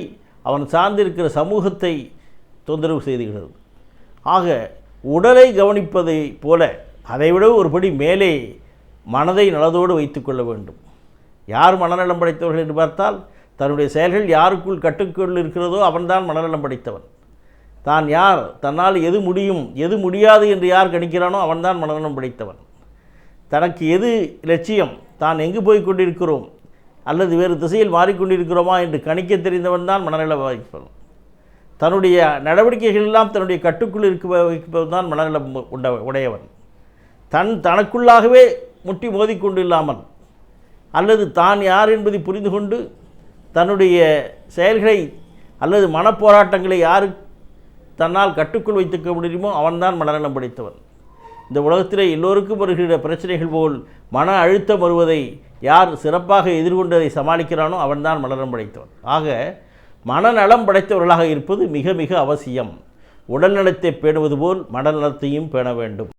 அவன் சார்ந்திருக்கிற சமூகத்தை தொந்தரவு செய்துகிறது. ஆக உடலை கவனிப்பதை போல அதைவிட ஒருபடி மேலே மனதை நலதோடு வைத்து கொள்ள வேண்டும். யார் மனநலம் படைத்தவர்கள் என்று பார்த்தால் தன்னுடைய செயல்கள் யாருக்குள் கட்டுக்குள் இருக்கிறதோ அவன்தான் மனநலம் படைத்தவன். தான் யார், தன்னால் எது முடியும் எது முடியாது என்று யார் கணிக்கிறானோ அவன்தான் மனநலம் படைத்தவன். தனக்கு எது லட்சியம், தான் எங்கு போய் கொண்டிருக்கிறோம் அல்லது வேறு திசையில் மாறிக்கொண்டிருக்கிறோமா என்று கணிக்க தெரிந்தவன் தான் மனநல வைப்பவன். தன்னுடைய நடவடிக்கைகள் எல்லாம் தன்னுடைய கட்டுக்குள் வைப்பவன் தான் மனநலம் உடையவன். தனக்குள்ளாகவே முட்டி மோதிக்கொண்டு இல்லாமல் அல்லது தான் யார் என்பதை புரிந்து கொண்டு தன்னுடைய செயல்களை அல்லது மனப்போராட்டங்களை யாரு தன்னால் கட்டுக்குள் வைத்துக்க முடியுமோ அவன்தான் மனநலம் படைத்தவன். இந்த உலகத்திலே எல்லோருக்கும் வருகிற பிரச்சனைகள் போல் மன அழுத்தம் வருவதை யார் சிறப்பாக எதிர்கொண்டதை சமாளிக்கிறானோ அவன்தான் மனநலம் படைத்தவன். ஆக மனநலம் படைத்தவர்களாக இருப்பது மிக மிக அவசியம். உடல் நலத்தை பேணுவது போல் மனநலத்தையும் பேண வேண்டும்.